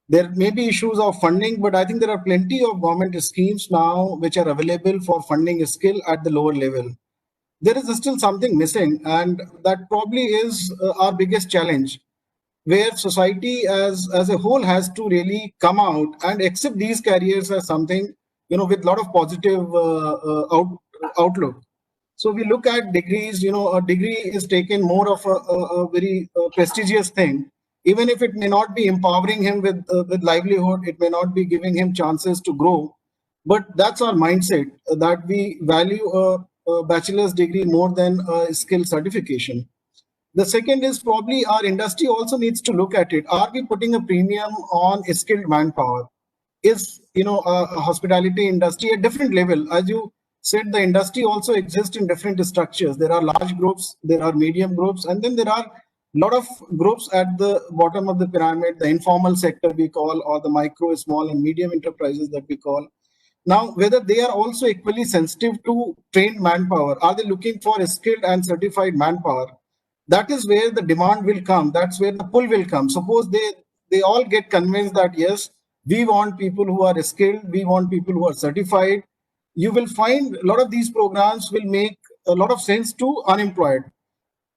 There may be issues of funding, but I think there are plenty of government schemes now which are available for funding skill at the lower level. There is still something missing, and that probably is our biggest challenge, where society as a whole has to really come out and accept these careers as something, you know, with a lot of positive outlook. So we look at degrees, you know, a degree is taken more of a very prestigious thing. Even if it may not be empowering him with livelihood, it may not be giving him chances to grow. But that's our mindset, that we value a bachelor's degree more than a skill certification. The second is probably our industry also needs to look at it. Are we putting a premium on skilled manpower? Is, you know, a hospitality industry at different level? As you said, the industry also exists in different structures. There are large groups, there are medium groups, and then there are a lot of groups at the bottom of the pyramid, the informal sector we call, or the micro, small and medium enterprises that we call. Now, whether they are also equally sensitive to trained manpower, are they looking for skilled and certified manpower? That is where the demand will come. That's where the pull will come. Suppose they all get convinced that yes, we want people who are skilled, we want people who are certified. You will find a lot of these programs will make a lot of sense to unemployed.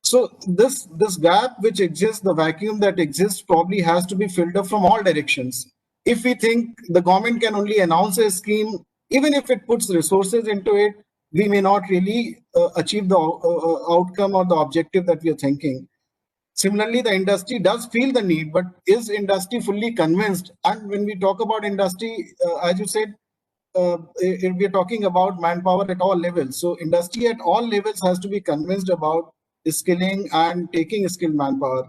So this gap which exists, the vacuum that exists, probably has to be filled up from all directions. If we think the government can only announce a scheme, even if it puts resources into it, we may not really achieve the outcome or the objective that we are thinking. Similarly, the industry does feel the need, but is industry fully convinced? And when we talk about industry, as you said, we are talking about manpower at all levels. So industry at all levels has to be convinced about skilling and taking skilled manpower.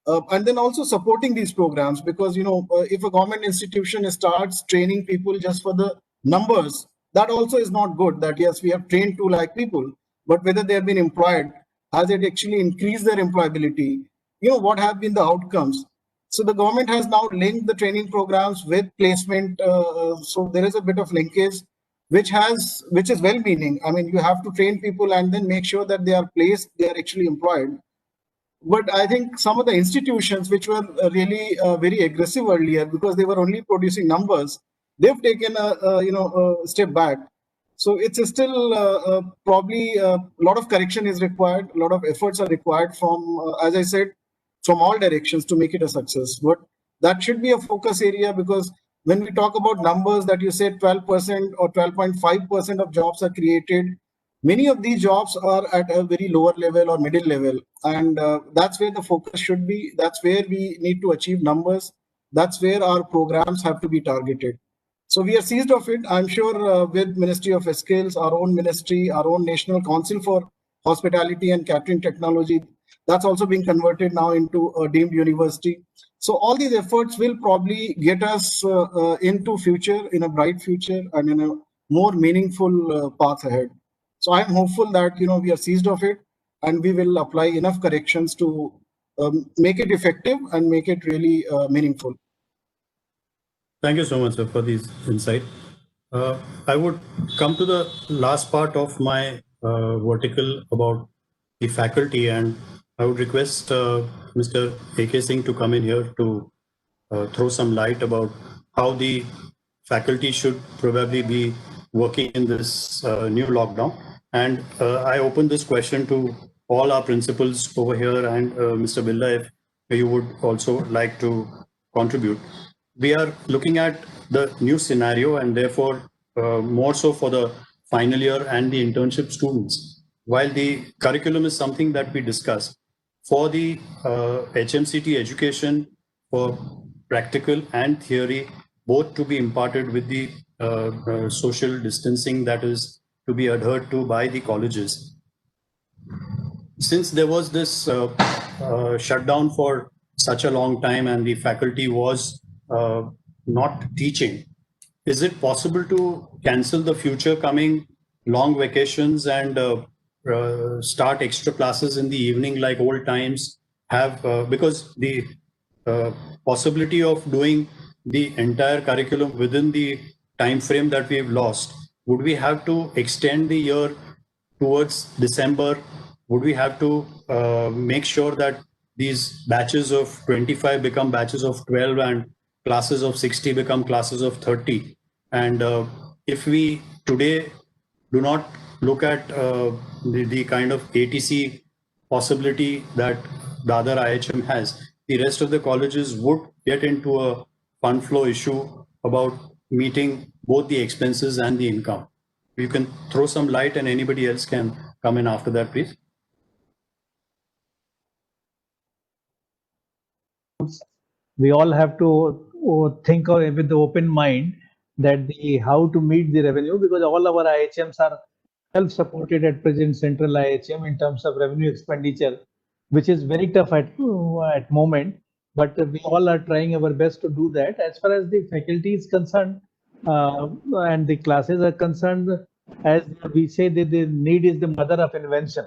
And then also supporting these programs, because, you know, if a government institution starts training people just for the numbers, that also is not good. That yes, we have trained 2 lakh people, but whether they have been employed, has it actually increased their employability? You know, what have been the outcomes? So the government has now linked the training programs with placement. So there is a bit of linkage, which is well-meaning. I mean, you have to train people and then make sure that they are placed, they are actually employed. But I think some of the institutions which were really very aggressive earlier, because they were only producing numbers, they've taken a step back. So it's still probably a lot of correction is required. A lot of efforts are required from, as I said, from all directions to make it a success. But that should be a focus area, because when we talk about numbers that you said 12% or 12.5% of jobs are created, many of these jobs are at a very lower level or middle level. And that's where the focus should be. That's where we need to achieve numbers. That's where our programs have to be targeted. So we are seized of it. I'm sure with Ministry of Skills, our own ministry, our own National Council for Hospitality and Catering Technology, that's also being converted now into a deemed university. So all these efforts will probably get us into future, in a bright future and in a more meaningful path ahead. So I'm hopeful that we are seized of it and we will apply enough corrections to make it effective and make it really meaningful. Thank you so much, sir, for this insight. I would come to the last part of my vertical about the faculty, and I would request Mr. A.K. Singh to come in here to throw some light about how the faculty should probably be working in this new lockdown. And I open this question to all our principals over here, and Mr. Billa, if you would also like to contribute. We are looking at the new scenario, and therefore more so for the final year and the internship students. While the curriculum is something that we discussed, for the HMCT education, for practical and theory, both to be imparted with the social distancing that is to be adhered to by the colleges. Since there was this shutdown for such a long time and the faculty was not teaching, is it possible to cancel the future coming long vacations and start extra classes in the evening like old times have? Because the possibility of doing the entire curriculum within the time frame that we've lost, would we have to extend the year towards December? Would we have to make sure that these batches of 25 become batches of 12 and classes of 60 become classes of 30? And if we today do not look at the kind of ATC possibility that the other IHM has, the rest of the colleges would get into a fund flow issue about meeting both the expenses and the income. You can throw some light and anybody else can come in after that, please. We all have to think of it with the open mind that how to meet the revenue, because all our IHMs are self-supported at present, central IHM, in terms of revenue expenditure, which is very tough at moment. But we all are trying our best to do that. As far as the faculty is concerned and the classes are concerned, as we say that the need is the mother of invention.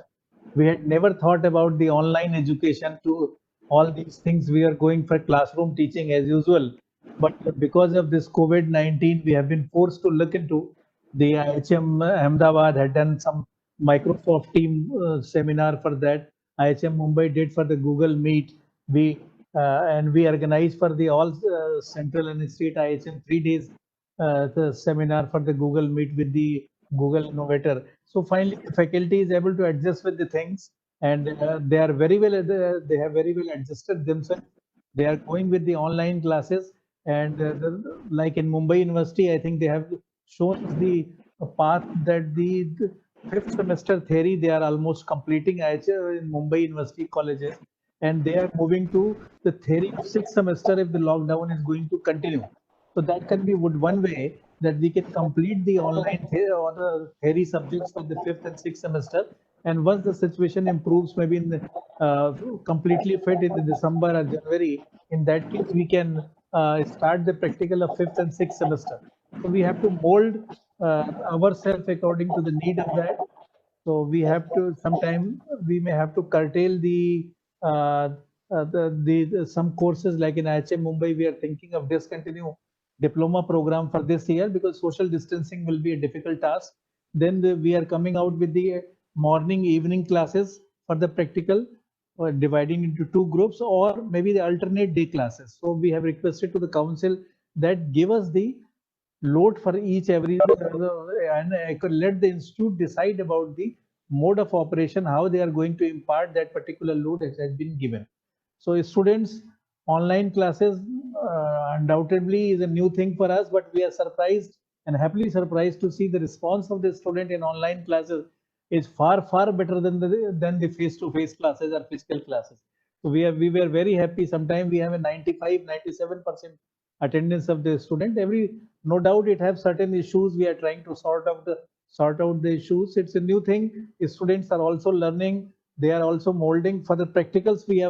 We had never thought about the online education to all these things. We are going for classroom teaching as usual. But because of this COVID-19, we have been forced to look into the IHM Ahmedabad had done some Microsoft team seminar for that. IHM Mumbai did for the Google Meet. And we organized for the all central and state IHM 3 days the seminar for the Google Meet with the Google Innovator. So finally, the faculty is able to adjust with the things, and they are very well. They have very well adjusted themselves. They are going with the online classes, and like in Mumbai University, I think they have shown the path that the fifth semester theory they are almost completing in Mumbai University colleges, and they are moving to the theory of sixth semester if the lockdown is going to continue. So that can be one way that we can complete the online theory or the theory subjects for the fifth and sixth semester. And once the situation improves, maybe in the completely fit in the December or January, in that case, we can start the practical of fifth and sixth semester. So we have to mold ourselves according to the need of that. So we have to, sometime we may have to curtail the some courses like in IHM Mumbai, we are thinking of discontinue diploma program for this year because social distancing will be a difficult task. Then we are coming out with the morning evening classes for the practical, dividing into two groups, or maybe the alternate day classes. So we have requested to the council that give us the load for every and I could let the institute decide about the mode of operation, how they are going to impart that particular load that has been given. So students, online classes undoubtedly is a new thing for us, but we are surprised and happily surprised to see the response of the student in online classes is far better than the face-to-face classes or physical classes. So we were very happy. Sometimes we have a 95, 97% attendance of the student. No doubt it has certain issues. We are trying to sort out the issues. It's a new thing. Students are also learning. They are also molding for the practicals. We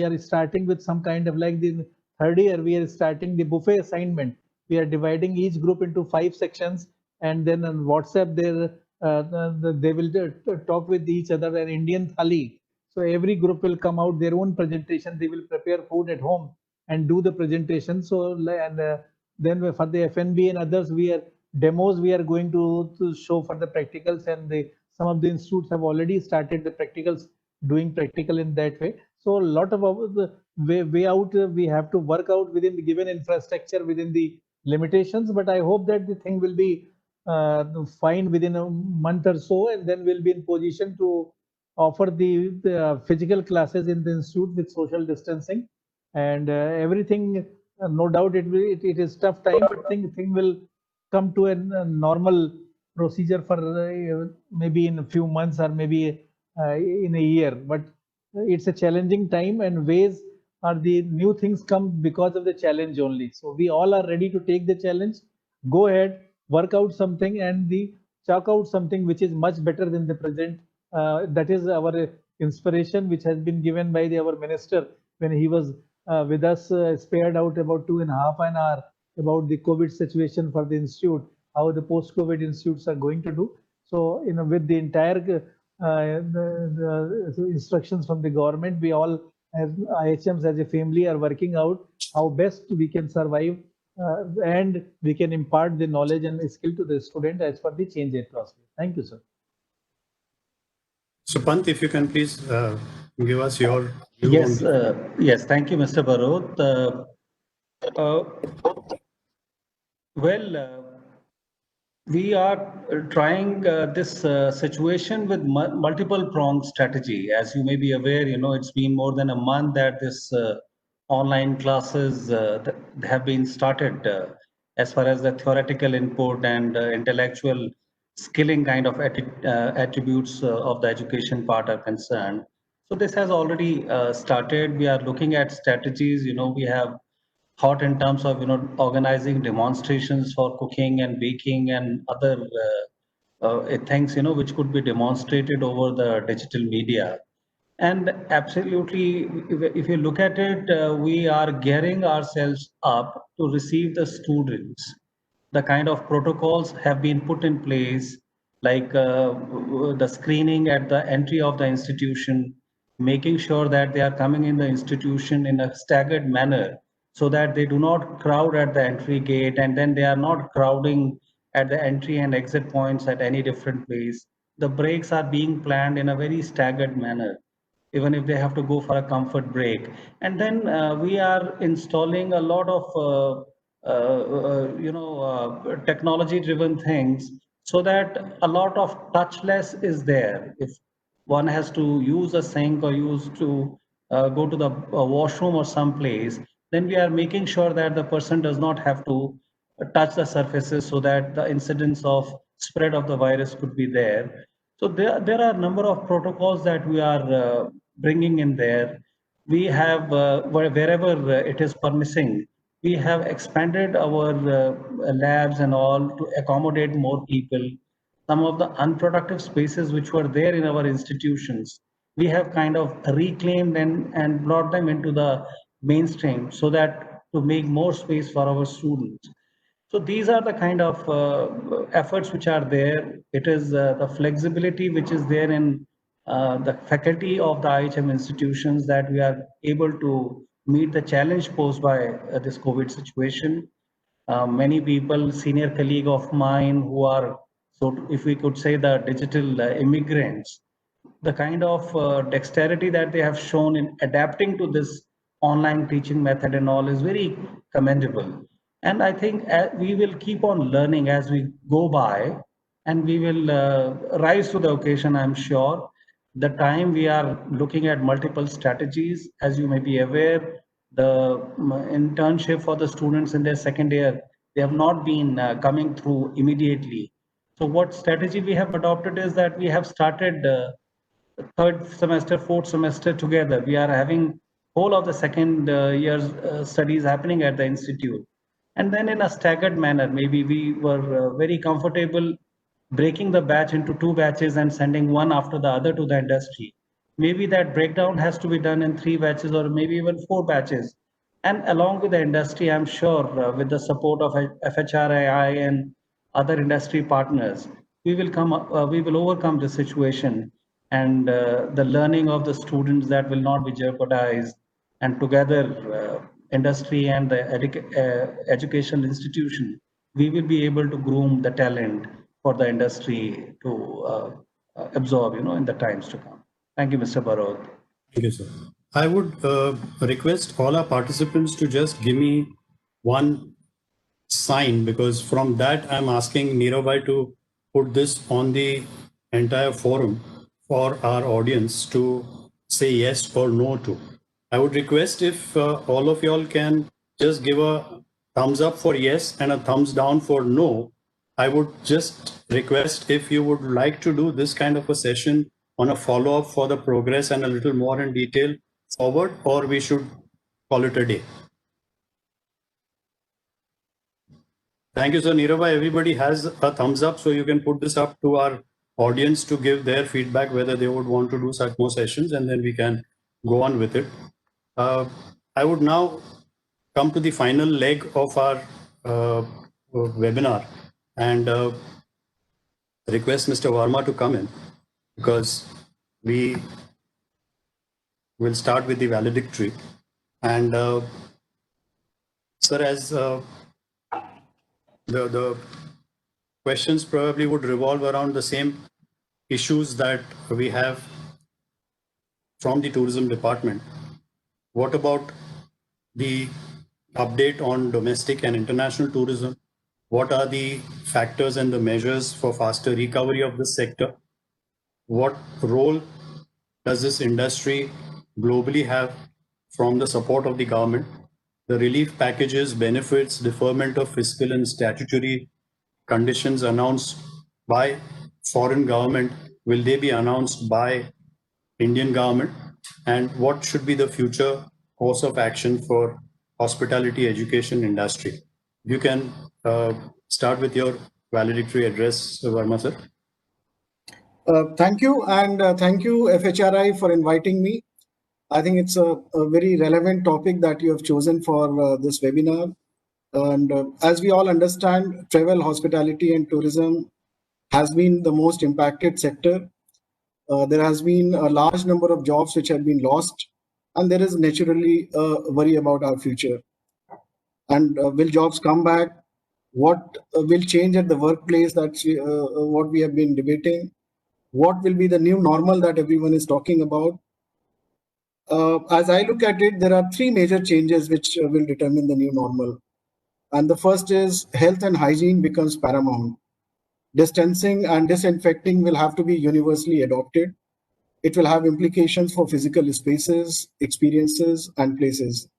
are starting with some kind of, like the third year, we are starting the buffet assignment. We are dividing each group into 5 sections, and then on WhatsApp they will talk with each other, an Indian thali. So every group will come out their own presentation. They will prepare food at home and do the presentation. So then for the FNB and others, we are going to show for the practicals, and some of the institutes have already started the practicals, doing practical in that way. So a lot of the way out, we have to work out within the given infrastructure, within the limitations. But I hope that the thing will be fine within a month or so, and then we'll be in position to offer the physical classes in the institute with social distancing and everything. No doubt it is tough time, but thing will come to a normal procedure for maybe in a few months or maybe in a year. But it's a challenging time, and ways are the new things come because of the challenge only. So we all are ready to take the challenge, go ahead, work out something, and chalk out something which is much better than the present. That is our inspiration, which has been given by our minister when he was with us, spared out about 2.5 hours about the COVID situation for the institute, how the post-COVID institutes are going to do. So, with the entire the instructions from the government, we all as IHMs as a family are working out how best we can survive and we can impart the knowledge and skill to the student as per the change atmosphere. Thank you, sir. So Pant, if you can please give us your view. Yes, yes. Thank you, Mr. Barot. We are trying this situation with multiple pronged strategy. As you may be aware, it's been more than a month that this online classes have been started as far as the theoretical input and intellectual skilling kind of attributes of the education part are concerned. So this has already started. We are looking at strategies. We have thought in terms of organizing demonstrations for cooking and baking and other things which could be demonstrated over the digital media. And absolutely, if you look at it, we are gearing ourselves up to receive the students. The kind of protocols have been put in place, like the screening at the entry of the institution, making sure that they are coming in the institution in a staggered manner, so that they do not crowd at the entry gate, and then they are not crowding at the entry and exit points at any different place. The breaks are being planned in a very staggered manner, even if they have to go for a comfort break. And then we are installing a lot of technology driven things, so that a lot of touchless is there. If one has to use a sink or go to the washroom or someplace, then we are making sure that the person does not have to touch the surfaces, so that the incidence of spread of the virus could be there. So there are a number of protocols that we are bringing in there. We have, wherever it is permitting, we have expanded our labs and all to accommodate more people. Some of the unproductive spaces which were there in our institutions, we have kind of reclaimed and brought them into the mainstream, so that to make more space for our students. So these are the kind of efforts which are there. It is the flexibility which is there in the faculty of the IHM institutions, that we are able to meet the challenge posed by this COVID situation. Many people, senior colleague of mine who are, so if we could say, the digital immigrants, the kind of dexterity that they have shown in adapting to this online teaching method and all is very commendable. And I think we will keep on learning as we go by, and we will rise to the occasion, I'm sure. The time we are looking at multiple strategies, as you may be aware, the internship for the students in their second year, they have not been coming through immediately. So what strategy we have adopted is that we have started third semester, fourth semester together. We are having whole of the second year's studies happening at the institute. And then in a staggered manner, maybe we were very comfortable breaking the batch into 2 batches and sending one after the other to the industry. Maybe that breakdown has to be done in 3 batches or maybe even 4 batches. And along with the industry, I'm sure with the support of FHRI and other industry partners, we will overcome the situation, and the learning of the students that will not be jeopardized, and together industry and the educational institution, we will be able to groom the talent for the industry to absorb, in the times to come. Thank you, Mr. Barod. Thank you, sir. I would request all our participants to just give me one sign, because from that I'm asking Neeraj to put this on the entire forum for our audience to say yes or no to. I would request if all of y'all can just give a thumbs up for yes and a thumbs down for no. I would just request if you would like to do this kind of a session on a follow-up for the progress and a little more in detail forward, or we should call it a day. Thank you, sir. Neeraj, everybody has a thumbs up, so you can put this up to our audience to give their feedback whether they would want to do such more sessions, and then we can go on with it. I would now come to the final leg of our webinar and request Mr. Verma to come in, because we will start with the valedictory. And sir, as the questions probably would revolve around the same issues that we have from the tourism department. What about the update on domestic and international tourism? What are the factors and the measures for faster recovery of this sector? What role does this industry globally have from the support of the government? The relief packages, benefits, deferment of fiscal and statutory conditions announced by foreign government, will they be announced by Indian government? And what should be the future course of action for hospitality education industry? You can start with your valedictory address, Verma sir. Thank you, and thank you FHRI for inviting me. I think it's a very relevant topic that you have chosen for this webinar. And as we all understand, travel, hospitality and tourism has been the most impacted sector. There has been a large number of jobs which have been lost, and there is naturally a worry about our future. And will jobs come back? What will change at the workplace? That's what we have been debating. What will be the new normal that everyone is talking about? As I look at it, there are 3 major changes which will determine the new normal. And the first is health and hygiene becomes paramount. Distancing and disinfecting will have to be universally adopted. It will have implications for physical spaces, experiences, and places.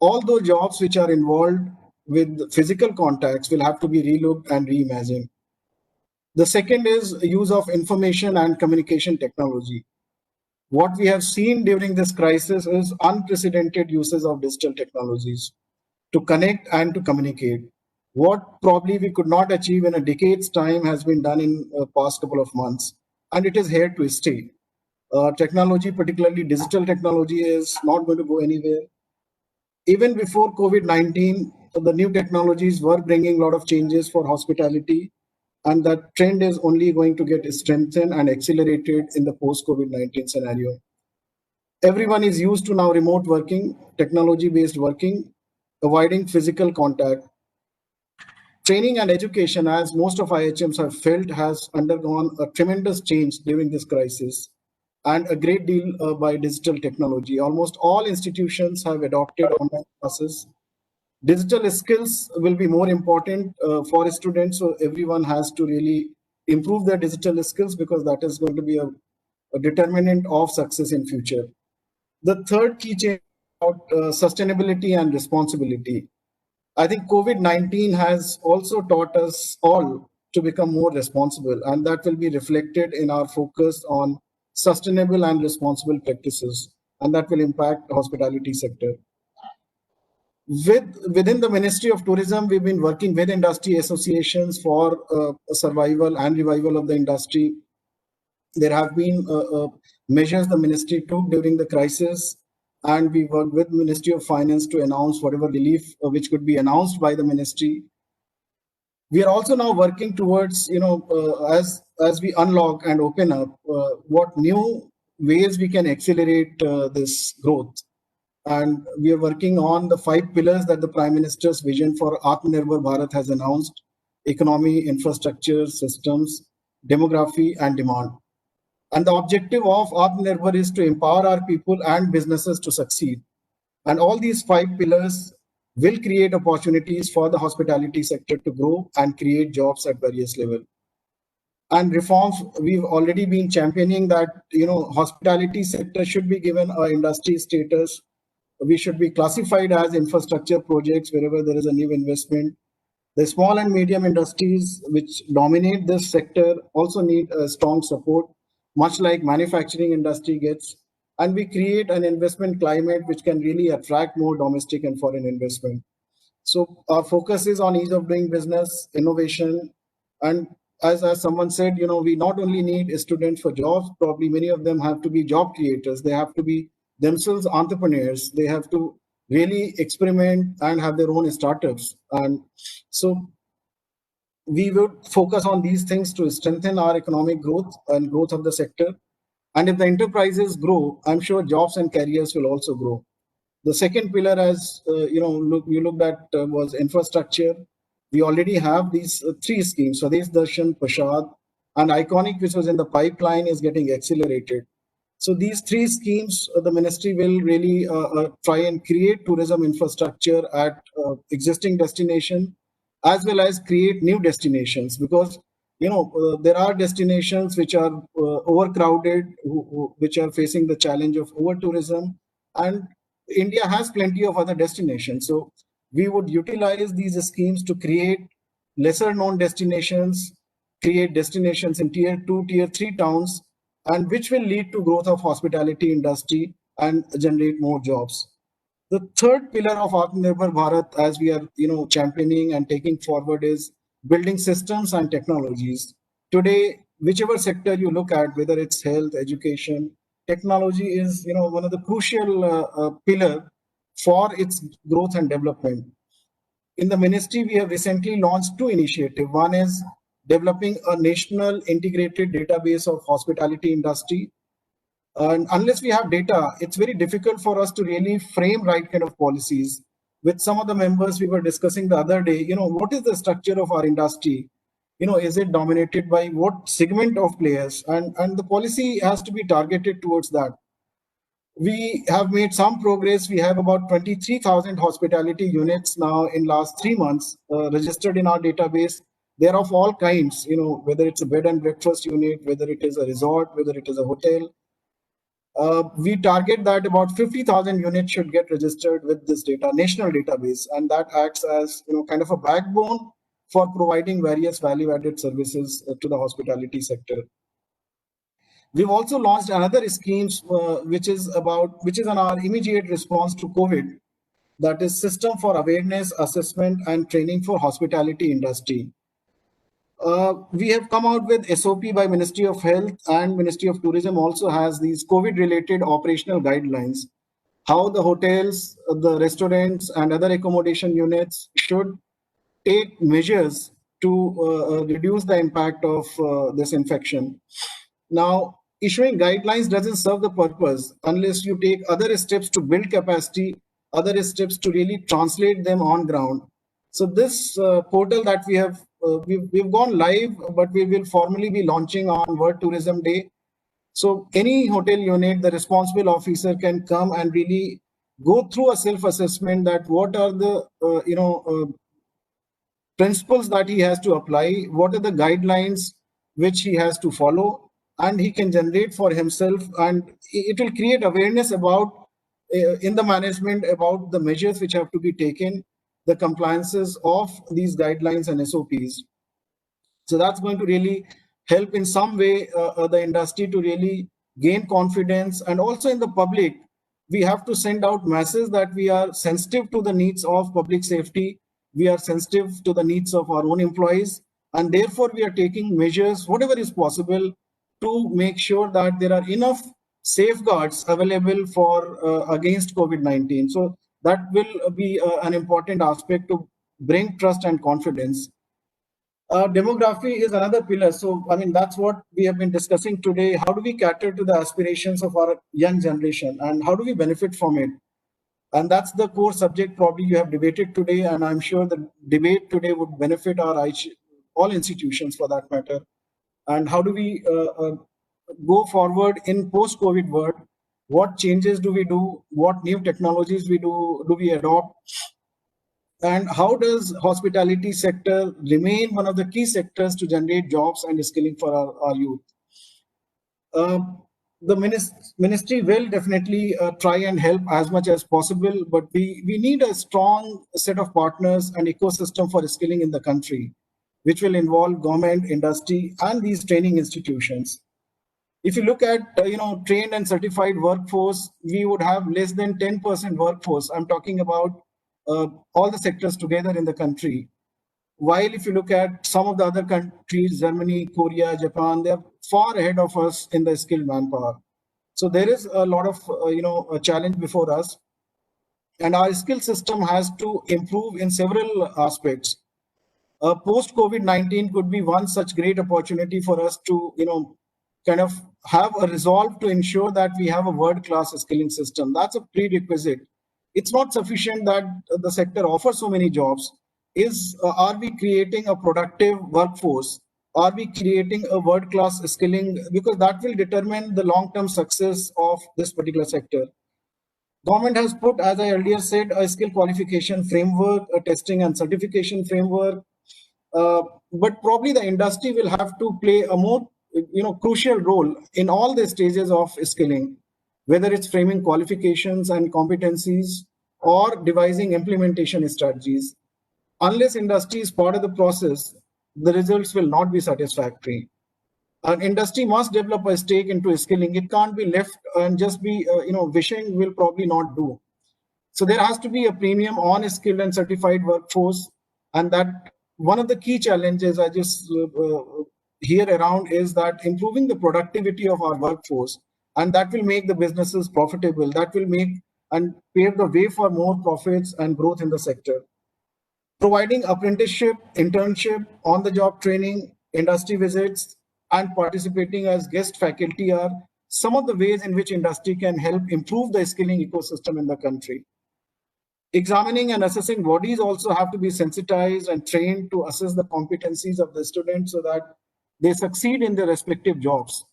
All those jobs which are involved with physical contacts will have to be relooked and reimagined. The second is use of information and communication technology. What we have seen during this crisis is unprecedented uses of digital technologies to connect and to communicate. What probably we could not achieve in a decade's time has been done in the past couple of months, and it is here to stay. Technology, particularly digital technology, is not going to go anywhere. Even before COVID-19, the new technologies were bringing a lot of changes for hospitality, and that trend is only going to get strengthened and accelerated in the post-COVID-19 scenario. Everyone is used to now remote working, technology-based working, avoiding physical contact. Training and education, as most of IHMs have felt, has undergone a tremendous change during this crisis, and a great deal by digital technology. Almost all institutions have adopted online classes. Digital skills will be more important for students, so everyone has to really improve their digital skills, because that is going to be a determinant of success in future. The third key change about sustainability and responsibility. I think COVID-19 has also taught us all to become more responsible, and that will be reflected in our focus on sustainable and responsible practices, and that will impact the hospitality sector. Within the Ministry of Tourism, we've been working with industry associations for survival and revival of the industry. There have been measures the ministry took during the crisis, and we worked with Ministry of Finance to announce whatever relief which could be announced by the ministry. We are also now working towards, as we unlock and open up, what new ways we can accelerate this growth. And we are working on the 5 pillars that the Prime Minister's vision for Atmanirbhar Bharat has announced: economy, infrastructure, systems, demography, and demand. And the objective of Atmanirbhar is to empower our people and businesses to succeed. And all these 5 pillars will create opportunities for the hospitality sector to grow and create jobs at various levels. And reforms, we've already been championing that, hospitality sector should be given an industry status. We should be classified as infrastructure projects wherever there is a new investment. The small and medium industries which dominate this sector also need a strong support, much like manufacturing industry gets. And we create an investment climate which can really attract more domestic and foreign investment. So our focus is on ease of doing business, innovation, and as someone said, we not only need students for jobs, probably many of them have to be job creators. They have to be themselves entrepreneurs. They have to really experiment and have their own startups. And so we would focus on these things to strengthen our economic growth and growth of the sector. And if the enterprises grow, I'm sure jobs and careers will also grow. The second pillar, as you looked at, was infrastructure. We already have these 3 schemes: Swadesh Darshan, Prasad, and Iconic, which was in the pipeline, is getting accelerated. So these 3 schemes, the ministry will really try and create tourism infrastructure at existing destination, as well as create new destinations, because there are destinations which are overcrowded, which are facing the challenge of over tourism, and India has plenty of other destinations. So we would utilize these schemes to create lesser known destinations, create destinations in tier 2, tier 3 towns, and which will lead to growth of hospitality industry and generate more jobs. The third pillar of Atmanirbhar Bharat, as we are championing and taking forward, is building systems and technologies. Today, whichever sector you look at, whether it's health, education, technology is one of the crucial pillar for its growth and development. In the ministry, we have recently launched 2 initiatives. One is developing a national integrated database of hospitality industry. And unless we have data, it's very difficult for us to really frame right kind of policies. With some of the members, we were discussing the other day, what is the structure of our industry? Is it dominated by what segment of players? And the policy has to be targeted towards that. We have made some progress. We have about 23,000 hospitality units now in last 3 months registered in our database. They're of all kinds, whether it's a bed and breakfast unit, whether it is a resort, whether it is a hotel. We target that about 50,000 units should get registered with this national database, and that acts as kind of a backbone for providing various value-added services to the hospitality sector. We've also launched another scheme, which is on our immediate response to COVID, that is System for Awareness, Assessment and Training for Hospitality Industry. We have come out with SOP by Ministry of Health, and Ministry of Tourism also has these COVID-related operational guidelines, how the hotels, the restaurants and other accommodation units should take measures to reduce the impact of this infection. Now, issuing guidelines doesn't serve the purpose unless you take other steps to build capacity, other steps to really translate them on ground. So this portal that we have, we've gone live, but we will formally be launching on World Tourism Day. So any hotel unit, the responsible officer can come and really go through a self-assessment that what are the principles that he has to apply, what are the guidelines which he has to follow, and he can generate for himself, and it will create awareness about in the management about the measures which have to be taken, the compliances of these guidelines and SOPs. So that's going to really help in some way the industry to really gain confidence, and also in the public, we have to send out messages that we are sensitive to the needs of public safety, we are sensitive to the needs of our own employees, and therefore we are taking measures, whatever is possible, to make sure that there are enough safeguards available for against COVID-19. So that will be an important aspect to bring trust and confidence. Demography is another pillar. So, I mean, that's what we have been discussing today. How do we cater to the aspirations of our young generation, and how do we benefit from it? And that's the core subject probably you have debated today. And I'm sure the debate today would benefit our all institutions for that matter. And how do we go forward in post-COVID world? What changes do we do? What new technologies do we adopt? And how does hospitality sector remain one of the key sectors to generate jobs and skilling for our youth? The ministry will definitely try and help as much as possible, but we need a strong set of partners and ecosystem for skilling in the country, which will involve government, industry, and these training institutions. If you look at trained and certified workforce, we would have less than 10% workforce. I'm talking about all the sectors together in the country. While if you look at some of the other countries, Germany, Korea, Japan, they're far ahead of us in the skilled manpower. So there is a lot of a challenge before us, and our skill system has to improve in several aspects. Post COVID-19 could be one such great opportunity for us to kind of have a resolve to ensure that we have a world-class skilling system. That's a prerequisite. It's not sufficient that the sector offers so many jobs. Are we creating a productive workforce? Are we creating a world-class skilling? Because that will determine the long-term success of this particular sector. Government has put, as I earlier said, a skill qualification framework, a testing and certification framework. But probably the industry will have to play a more crucial role in all the stages of skilling, whether it's framing qualifications and competencies or devising implementation strategies. Unless industry is part of the process, the results will not be satisfactory. An industry must develop a stake into skilling. It can't be left and just be, wishing will probably not do. So there has to be a premium on a skilled and certified workforce. And that one of the key challenges I just hear around is that improving the productivity of our workforce, and that will make the businesses profitable. That will make and pave the way for more profits and growth in the sector. Providing apprenticeship, internship, on-the-job training, industry visits, and participating as guest faculty are some of the ways in which industry can help improve the skilling ecosystem in the country. Examining and assessing bodies also have to be sensitized and trained to assess the competencies of the students so that they succeed in their respective jobs.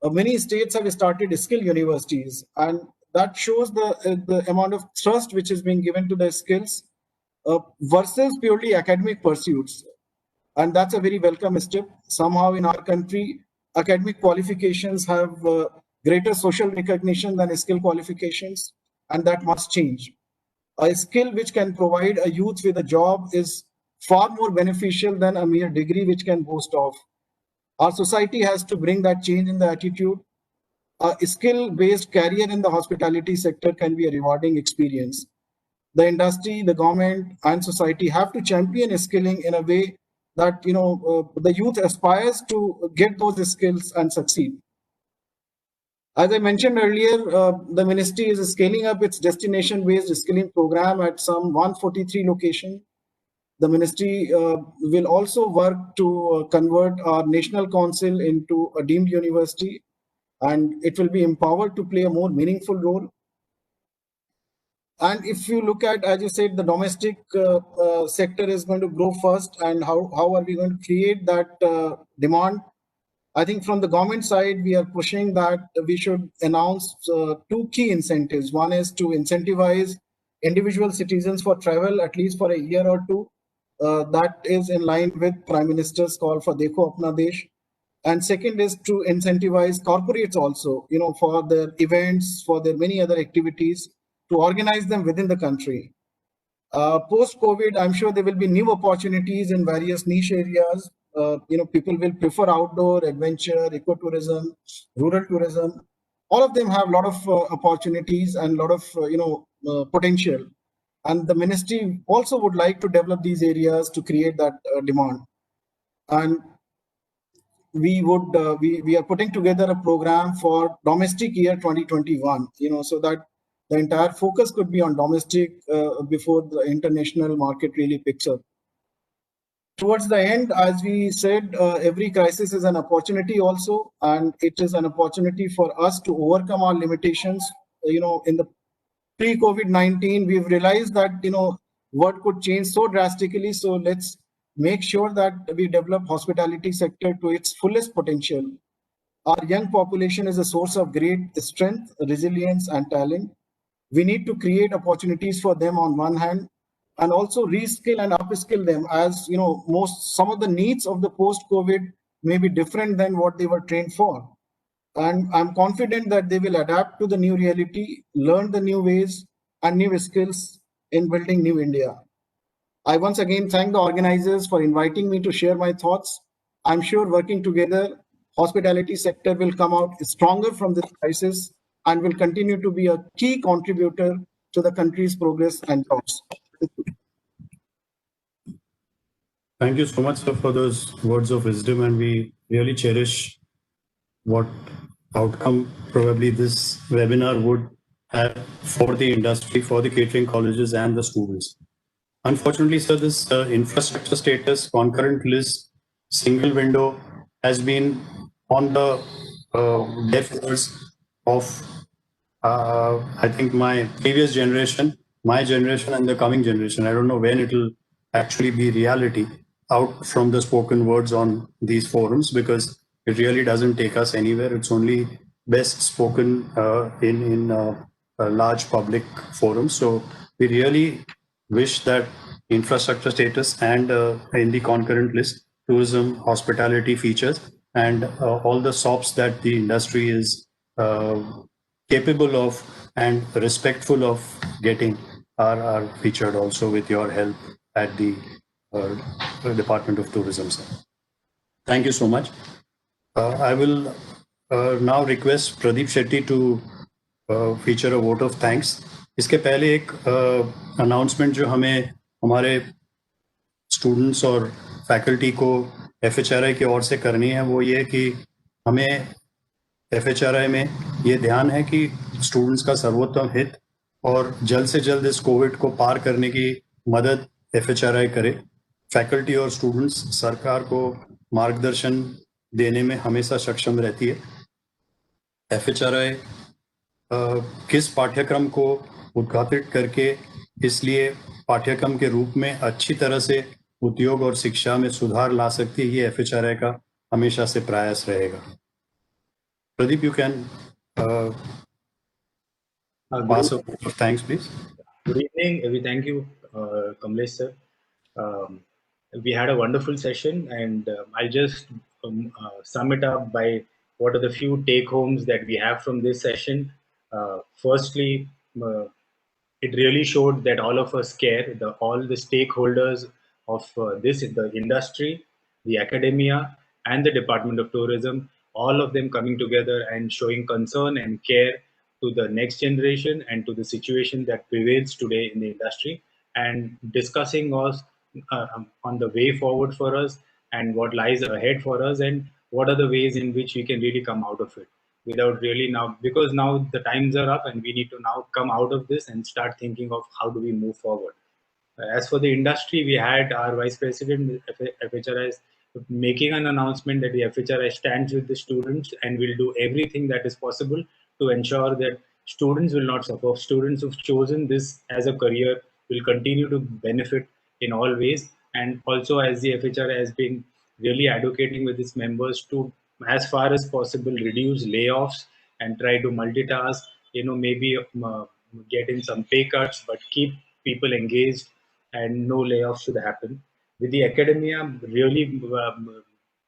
Many states have started skill universities, and that shows the amount of trust which is being given to the skills versus purely academic pursuits. And that's a very welcome step. Somehow in our country, academic qualifications have greater social recognition than skill qualifications, and that must change. A skill which can provide a youth with a job is far more beneficial than a mere degree which can boast of. Our society has to bring that change in the attitude. A skill-based career in the hospitality sector can be a rewarding experience. The industry, the government, and society have to champion skilling in a way that the youth aspires to get those skills and succeed. As I mentioned earlier, the ministry is scaling up its destination-based skilling program at some 143 locations. The ministry will also work to convert our national council into a deemed university, and it will be empowered to play a more meaningful role. And if you look at, as you said, the domestic sector is going to grow first, and how are we going to create that demand? I think from the government side, we are pushing that we should announce two key incentives. One is to incentivize individual citizens for travel, at least for a year or two. That is in line with Prime Minister's call for Dekho Apna Desh. And second is to incentivize corporates also, for their events, for their many other activities, to organize them within the country. Post-COVID, I'm sure there will be new opportunities in various niche areas. People will prefer outdoor, adventure, ecotourism, rural tourism. all of them have a lot of opportunities and a lot of potential, and the ministry also would like to develop these areas to create that demand. And we are putting together a program for domestic year 2021, so that the entire focus could be on domestic before the international market really picks up. Towards the end, as we said, every crisis is an opportunity also, and it is an opportunity for us to overcome our limitations. In the pre-COVID-19, we've realized that, what could change so drastically. So let's make sure that we develop hospitality sector to its fullest potential. Our young population is a source of great strength, resilience, and talent. We need to create opportunities for them on one hand, and also reskill and upskill them, as some of the needs of the post-COVID may be different than what they were trained for. And I'm confident that they will adapt to the new reality, learn the new ways and new skills in building new India. I once again thank the organizers for inviting me to share my thoughts. I'm sure working together, hospitality sector will come out stronger from this crisis and will continue to be a key contributor to the country's progress and jobs. Thank you so much, sir, for those words of wisdom, and we really cherish what outcome probably this webinar would have for the industry, for the catering colleges and the students. Unfortunately, sir, this infrastructure status concurrent list single window has been on the deaf ears of I think my previous generation, my generation, and the coming generation. I don't know when it will actually be reality out from the spoken words on these forums, because it really doesn't take us anywhere. It's only best spoken in large public forums. So we really wish that infrastructure status and in the concurrent list, tourism, hospitality features, and all the SOPs that the industry is capable of and respectful of getting are featured also with your help at the Department of Tourism, sir. Thank you so much. I will now request Pradeep Shetty to feature a vote of thanks. इसके पहले एक announcement जो हमें हमारे students और faculty को FHRI की ओर से करनी है, वो ये कि हमें FHRI में ये ध्यान है कि students का सर्वोत्तम हित और जल्द से जल्द इस कोविड को पार करने की मदद FHRI करे. फैकल्टी और स्टूडेंट्स सरकार को मार्गदर्शन देने में हमेशा सक्षम रहती है. FHRI किस पाठ्यक्रम को उद्घाटित करके इसलिए पाठ्यक्रम के रूप में अच्छी तरह से उद्योग और शिक्षा में सुधार ला सकती है, ये FHRI का हमेशा से प्रयास रहेगा. Pradeep, you can pass a vote of thanks, please. Good evening. We thank you, Kamlesh sir. We had a wonderful session, and I'll just sum it up by what are the few take-homes that we have from this session. Firstly, it really showed that all of us care, all the stakeholders of the industry, the academia, and the Department of Tourism, all of them coming together and showing concern and care to the next generation and to the situation that prevails today in the industry, and discussing us on the way forward for us and what lies ahead for us and what are the ways in which we can really come out of it without really now, because now the times are up and we need to now come out of this and start thinking of how do we move forward. As for the industry, we had our Vice President FHRI making an announcement that the FHRI stands with the students and will do everything that is possible to ensure that students will not suffer. Students who've chosen this as a career will continue to benefit in all ways. And also, as the FHRI has been really advocating with its members to, as far as possible, reduce layoffs and try to multitask, maybe get in some pay cuts, but keep people engaged and no layoffs should happen. With the academia, really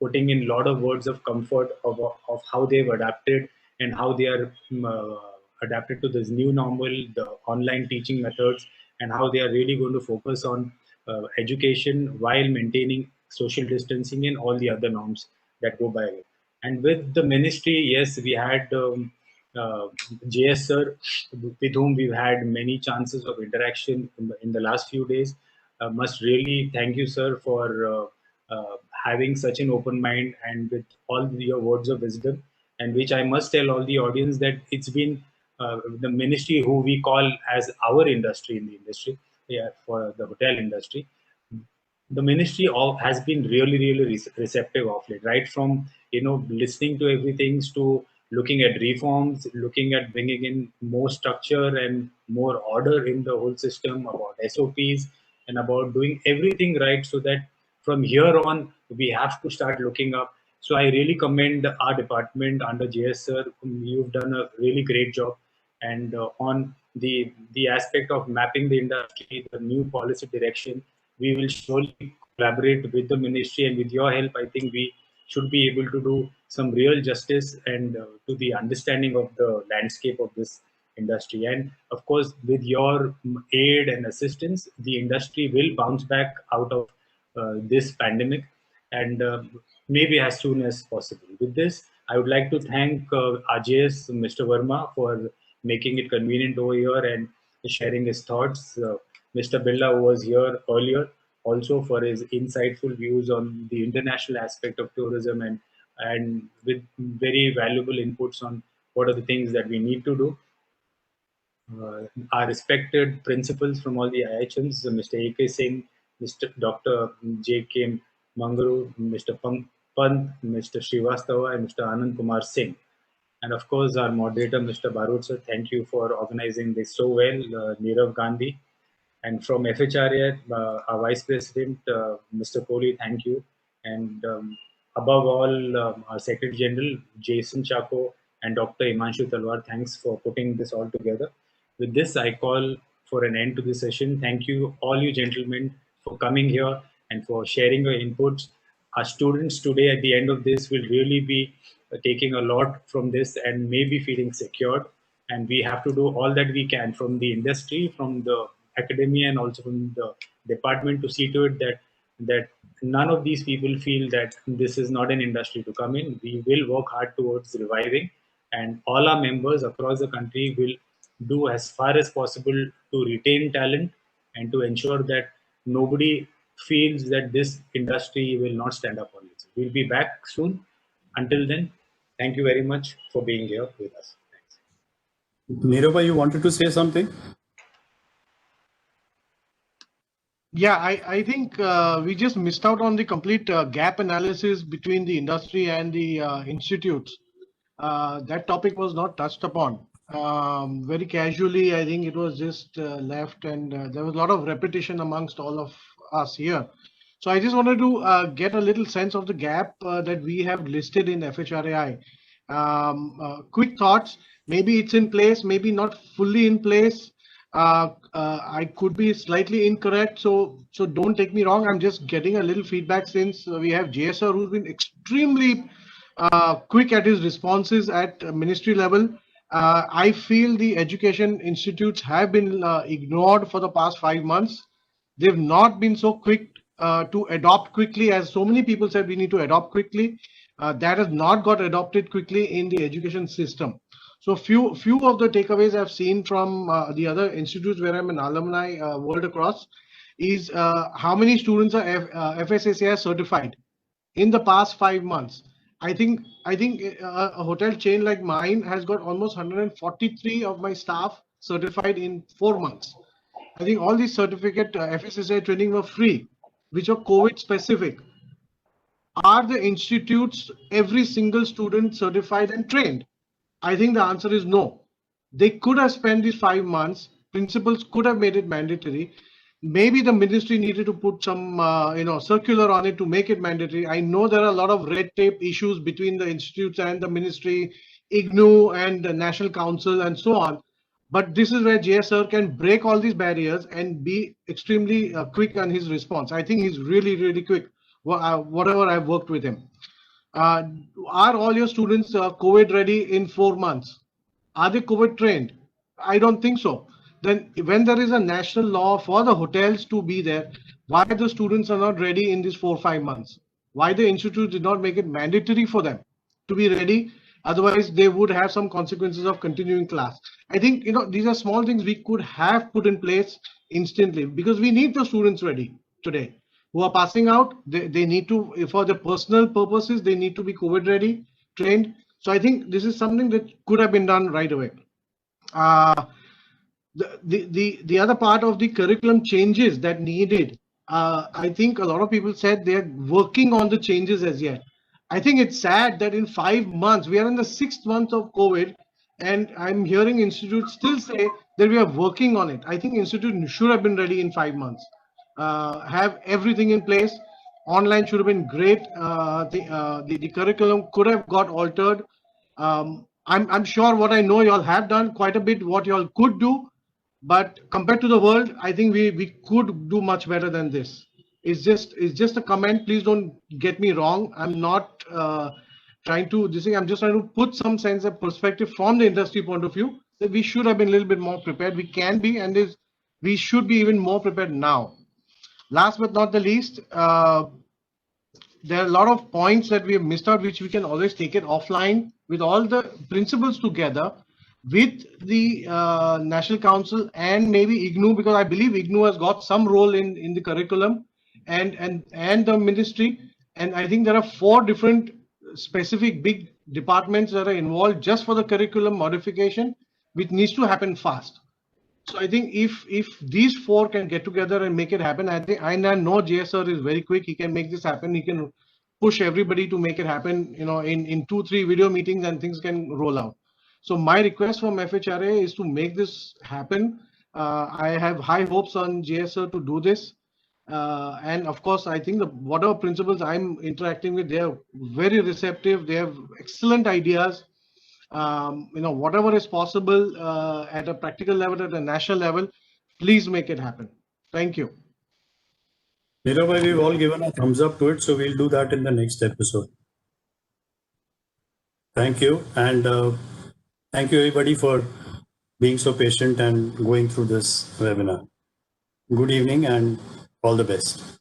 putting in a lot of words of comfort of how they've adapted and how they are adapted to this new normal, the online teaching methods, and how they are really going to focus on education while maintaining social distancing and all the other norms that go by it. And with the ministry, yes, we had JS sir, with whom we've had many chances of interaction in the last few days. Must really thank you, sir, for having such an open mind and with all your words of wisdom, and which I must tell all the audience that it's been the ministry who we call as our industry in the industry, yeah, for the hotel industry. The ministry has been really receptive of it, right from listening to everything to looking at reforms, looking at bringing in more structure and more order in the whole system, about SOPs, and about doing everything right so that from here on we have to start looking up. So I really commend our department under JS sir. You've done a really great job, and on the aspect of mapping the industry, the new policy direction, we will surely collaborate with the ministry, and with your help, I think we should be able to do some real justice and to the understanding of the landscape of this industry. And of course, with your aid and assistance, the industry will bounce back out of this pandemic, and maybe as soon as possible. With this, I would like to thank RJS, Mr. Verma, for making it convenient over here and sharing his thoughts. Mr. Billa, who was here earlier, also for his insightful views on the international aspect of tourism, and with very valuable inputs on what are the things that we need to do. Our respected principals from all the IHMs, Mr. A.K. Singh, Mr. Dr. J.K. Mangaru, Mr. Pant, Mr. Srivastava, and Mr. Anand Kumar Singh. And of course, our moderator, Mr. Barut sir, thank you for organizing this so well, Nirav Gandhi. And from FHRA, our Vice President, Mr. Kohli, thank you. And above all, our Secretary General, Jason Chako, and Dr. Imanshu Talwar, thanks for putting this all together. With this, I call for an end to this session. Thank you, all you gentlemen, for coming here and for sharing your inputs. Our students today at the end of this will really be taking a lot from this and maybe feeling secured. And we have to do all that we can from the industry, from the academia, and also from the department to see to it that none of these people feel that this is not an industry to come in. We will work hard towards reviving, and all our members across the country will do as far as possible to retain talent and to ensure that nobody feels that this industry will not stand up on its own. We'll be back soon. Until then, thank you very much for being here with us. Thanks. Nirava, you wanted to say something? Yeah, I think we just missed out on the complete gap analysis between the industry and the institutes. That topic was not touched upon. Very casually, I think it was just left, and there was a lot of repetition amongst all of us here. So I just wanted to get a little sense of the gap that we have listed in FHRAI. Quick thoughts, maybe it's in place, maybe not fully in place. I could be slightly incorrect, so don't take me wrong. I'm just getting a little feedback since we have JSR, who's been extremely quick at his responses at ministry level. I feel the education institutes have been ignored for the past 5 months. They've not been so quick to adopt quickly, as so many people said we need to adopt quickly. That has not got adopted quickly in the education system. So few of the takeaways I've seen from the other institutes where I'm an alumni world across is how many students are FSSAI certified in the past 5 months. I think a hotel chain like mine has got almost 143 of my staff certified in 4 months. I think all these certificate FSSAI training were free, which are COVID specific. Are the institutes, every single student certified and trained? I think the answer is no. They could have spent these 5 months. Principals could have made it mandatory. Maybe the ministry needed to put some, circular on it to make it mandatory. I know there are a lot of red tape issues between the institutes and the ministry, IGNOU and the National Council and so on. But this is where JSR can break all these barriers and be extremely quick on his response. I think he's really quick, whatever I've worked with him. Are all your students COVID ready in 4 months? Are they COVID trained? I don't think so. Then when there is a national law for the hotels to be there, why the students are not ready in these 4 or 5 months? Why the institute did not make it mandatory for them to be ready Otherwise, they would have some consequences of continuing class. I think, these are small things we could have put in place instantly, because we need the students ready today who are passing out. They need to, for their personal purposes, they need to be COVID ready, trained. So I think this is something that could have been done right away. The other part of the curriculum changes that needed, I think a lot of people said they're working on the changes as yet. I think it's sad that in 5 months, we are in the 6th month of COVID, and I'm hearing institutes still say that we are working on it. I think institute should have been ready in 5 months, have everything in place. Online should have been great. The curriculum could have got altered. I'm sure what I know you all have done quite a bit, what you all could do, but compared to the world, I think we could do much better than this. It's just a comment. Please don't get me wrong. I'm not trying to this thing. I'm just trying to put some sense of perspective from the industry point of view that we should have been a little bit more prepared. We can be, and we should be even more prepared now. Last but not the least, there are a lot of points that we have missed out, which we can always take it offline with all the principals together, with the National Council and maybe IGNOU, because I believe IGNOU has got some role in the curriculum, and the ministry. And I think there are 4 different specific big departments that are involved just for the curriculum modification, which needs to happen fast. So I think if these 4 can get together and make it happen, I know JSR is very quick. He can make this happen. He can push everybody to make it happen, in 2-3 video meetings, and things can roll out. So my request from FHRA is to make this happen. I have high hopes on JSR to do this. And of course, I think whatever principals I'm interacting with, they are very receptive. They have excellent ideas. Whatever is possible at a practical level, at a national level, please make it happen. Thank you. Nirav, we've all given a thumbs up to it, so we'll do that in the next episode. Thank you. And thank you everybody for being so patient and going through this webinar. Good evening and all the best.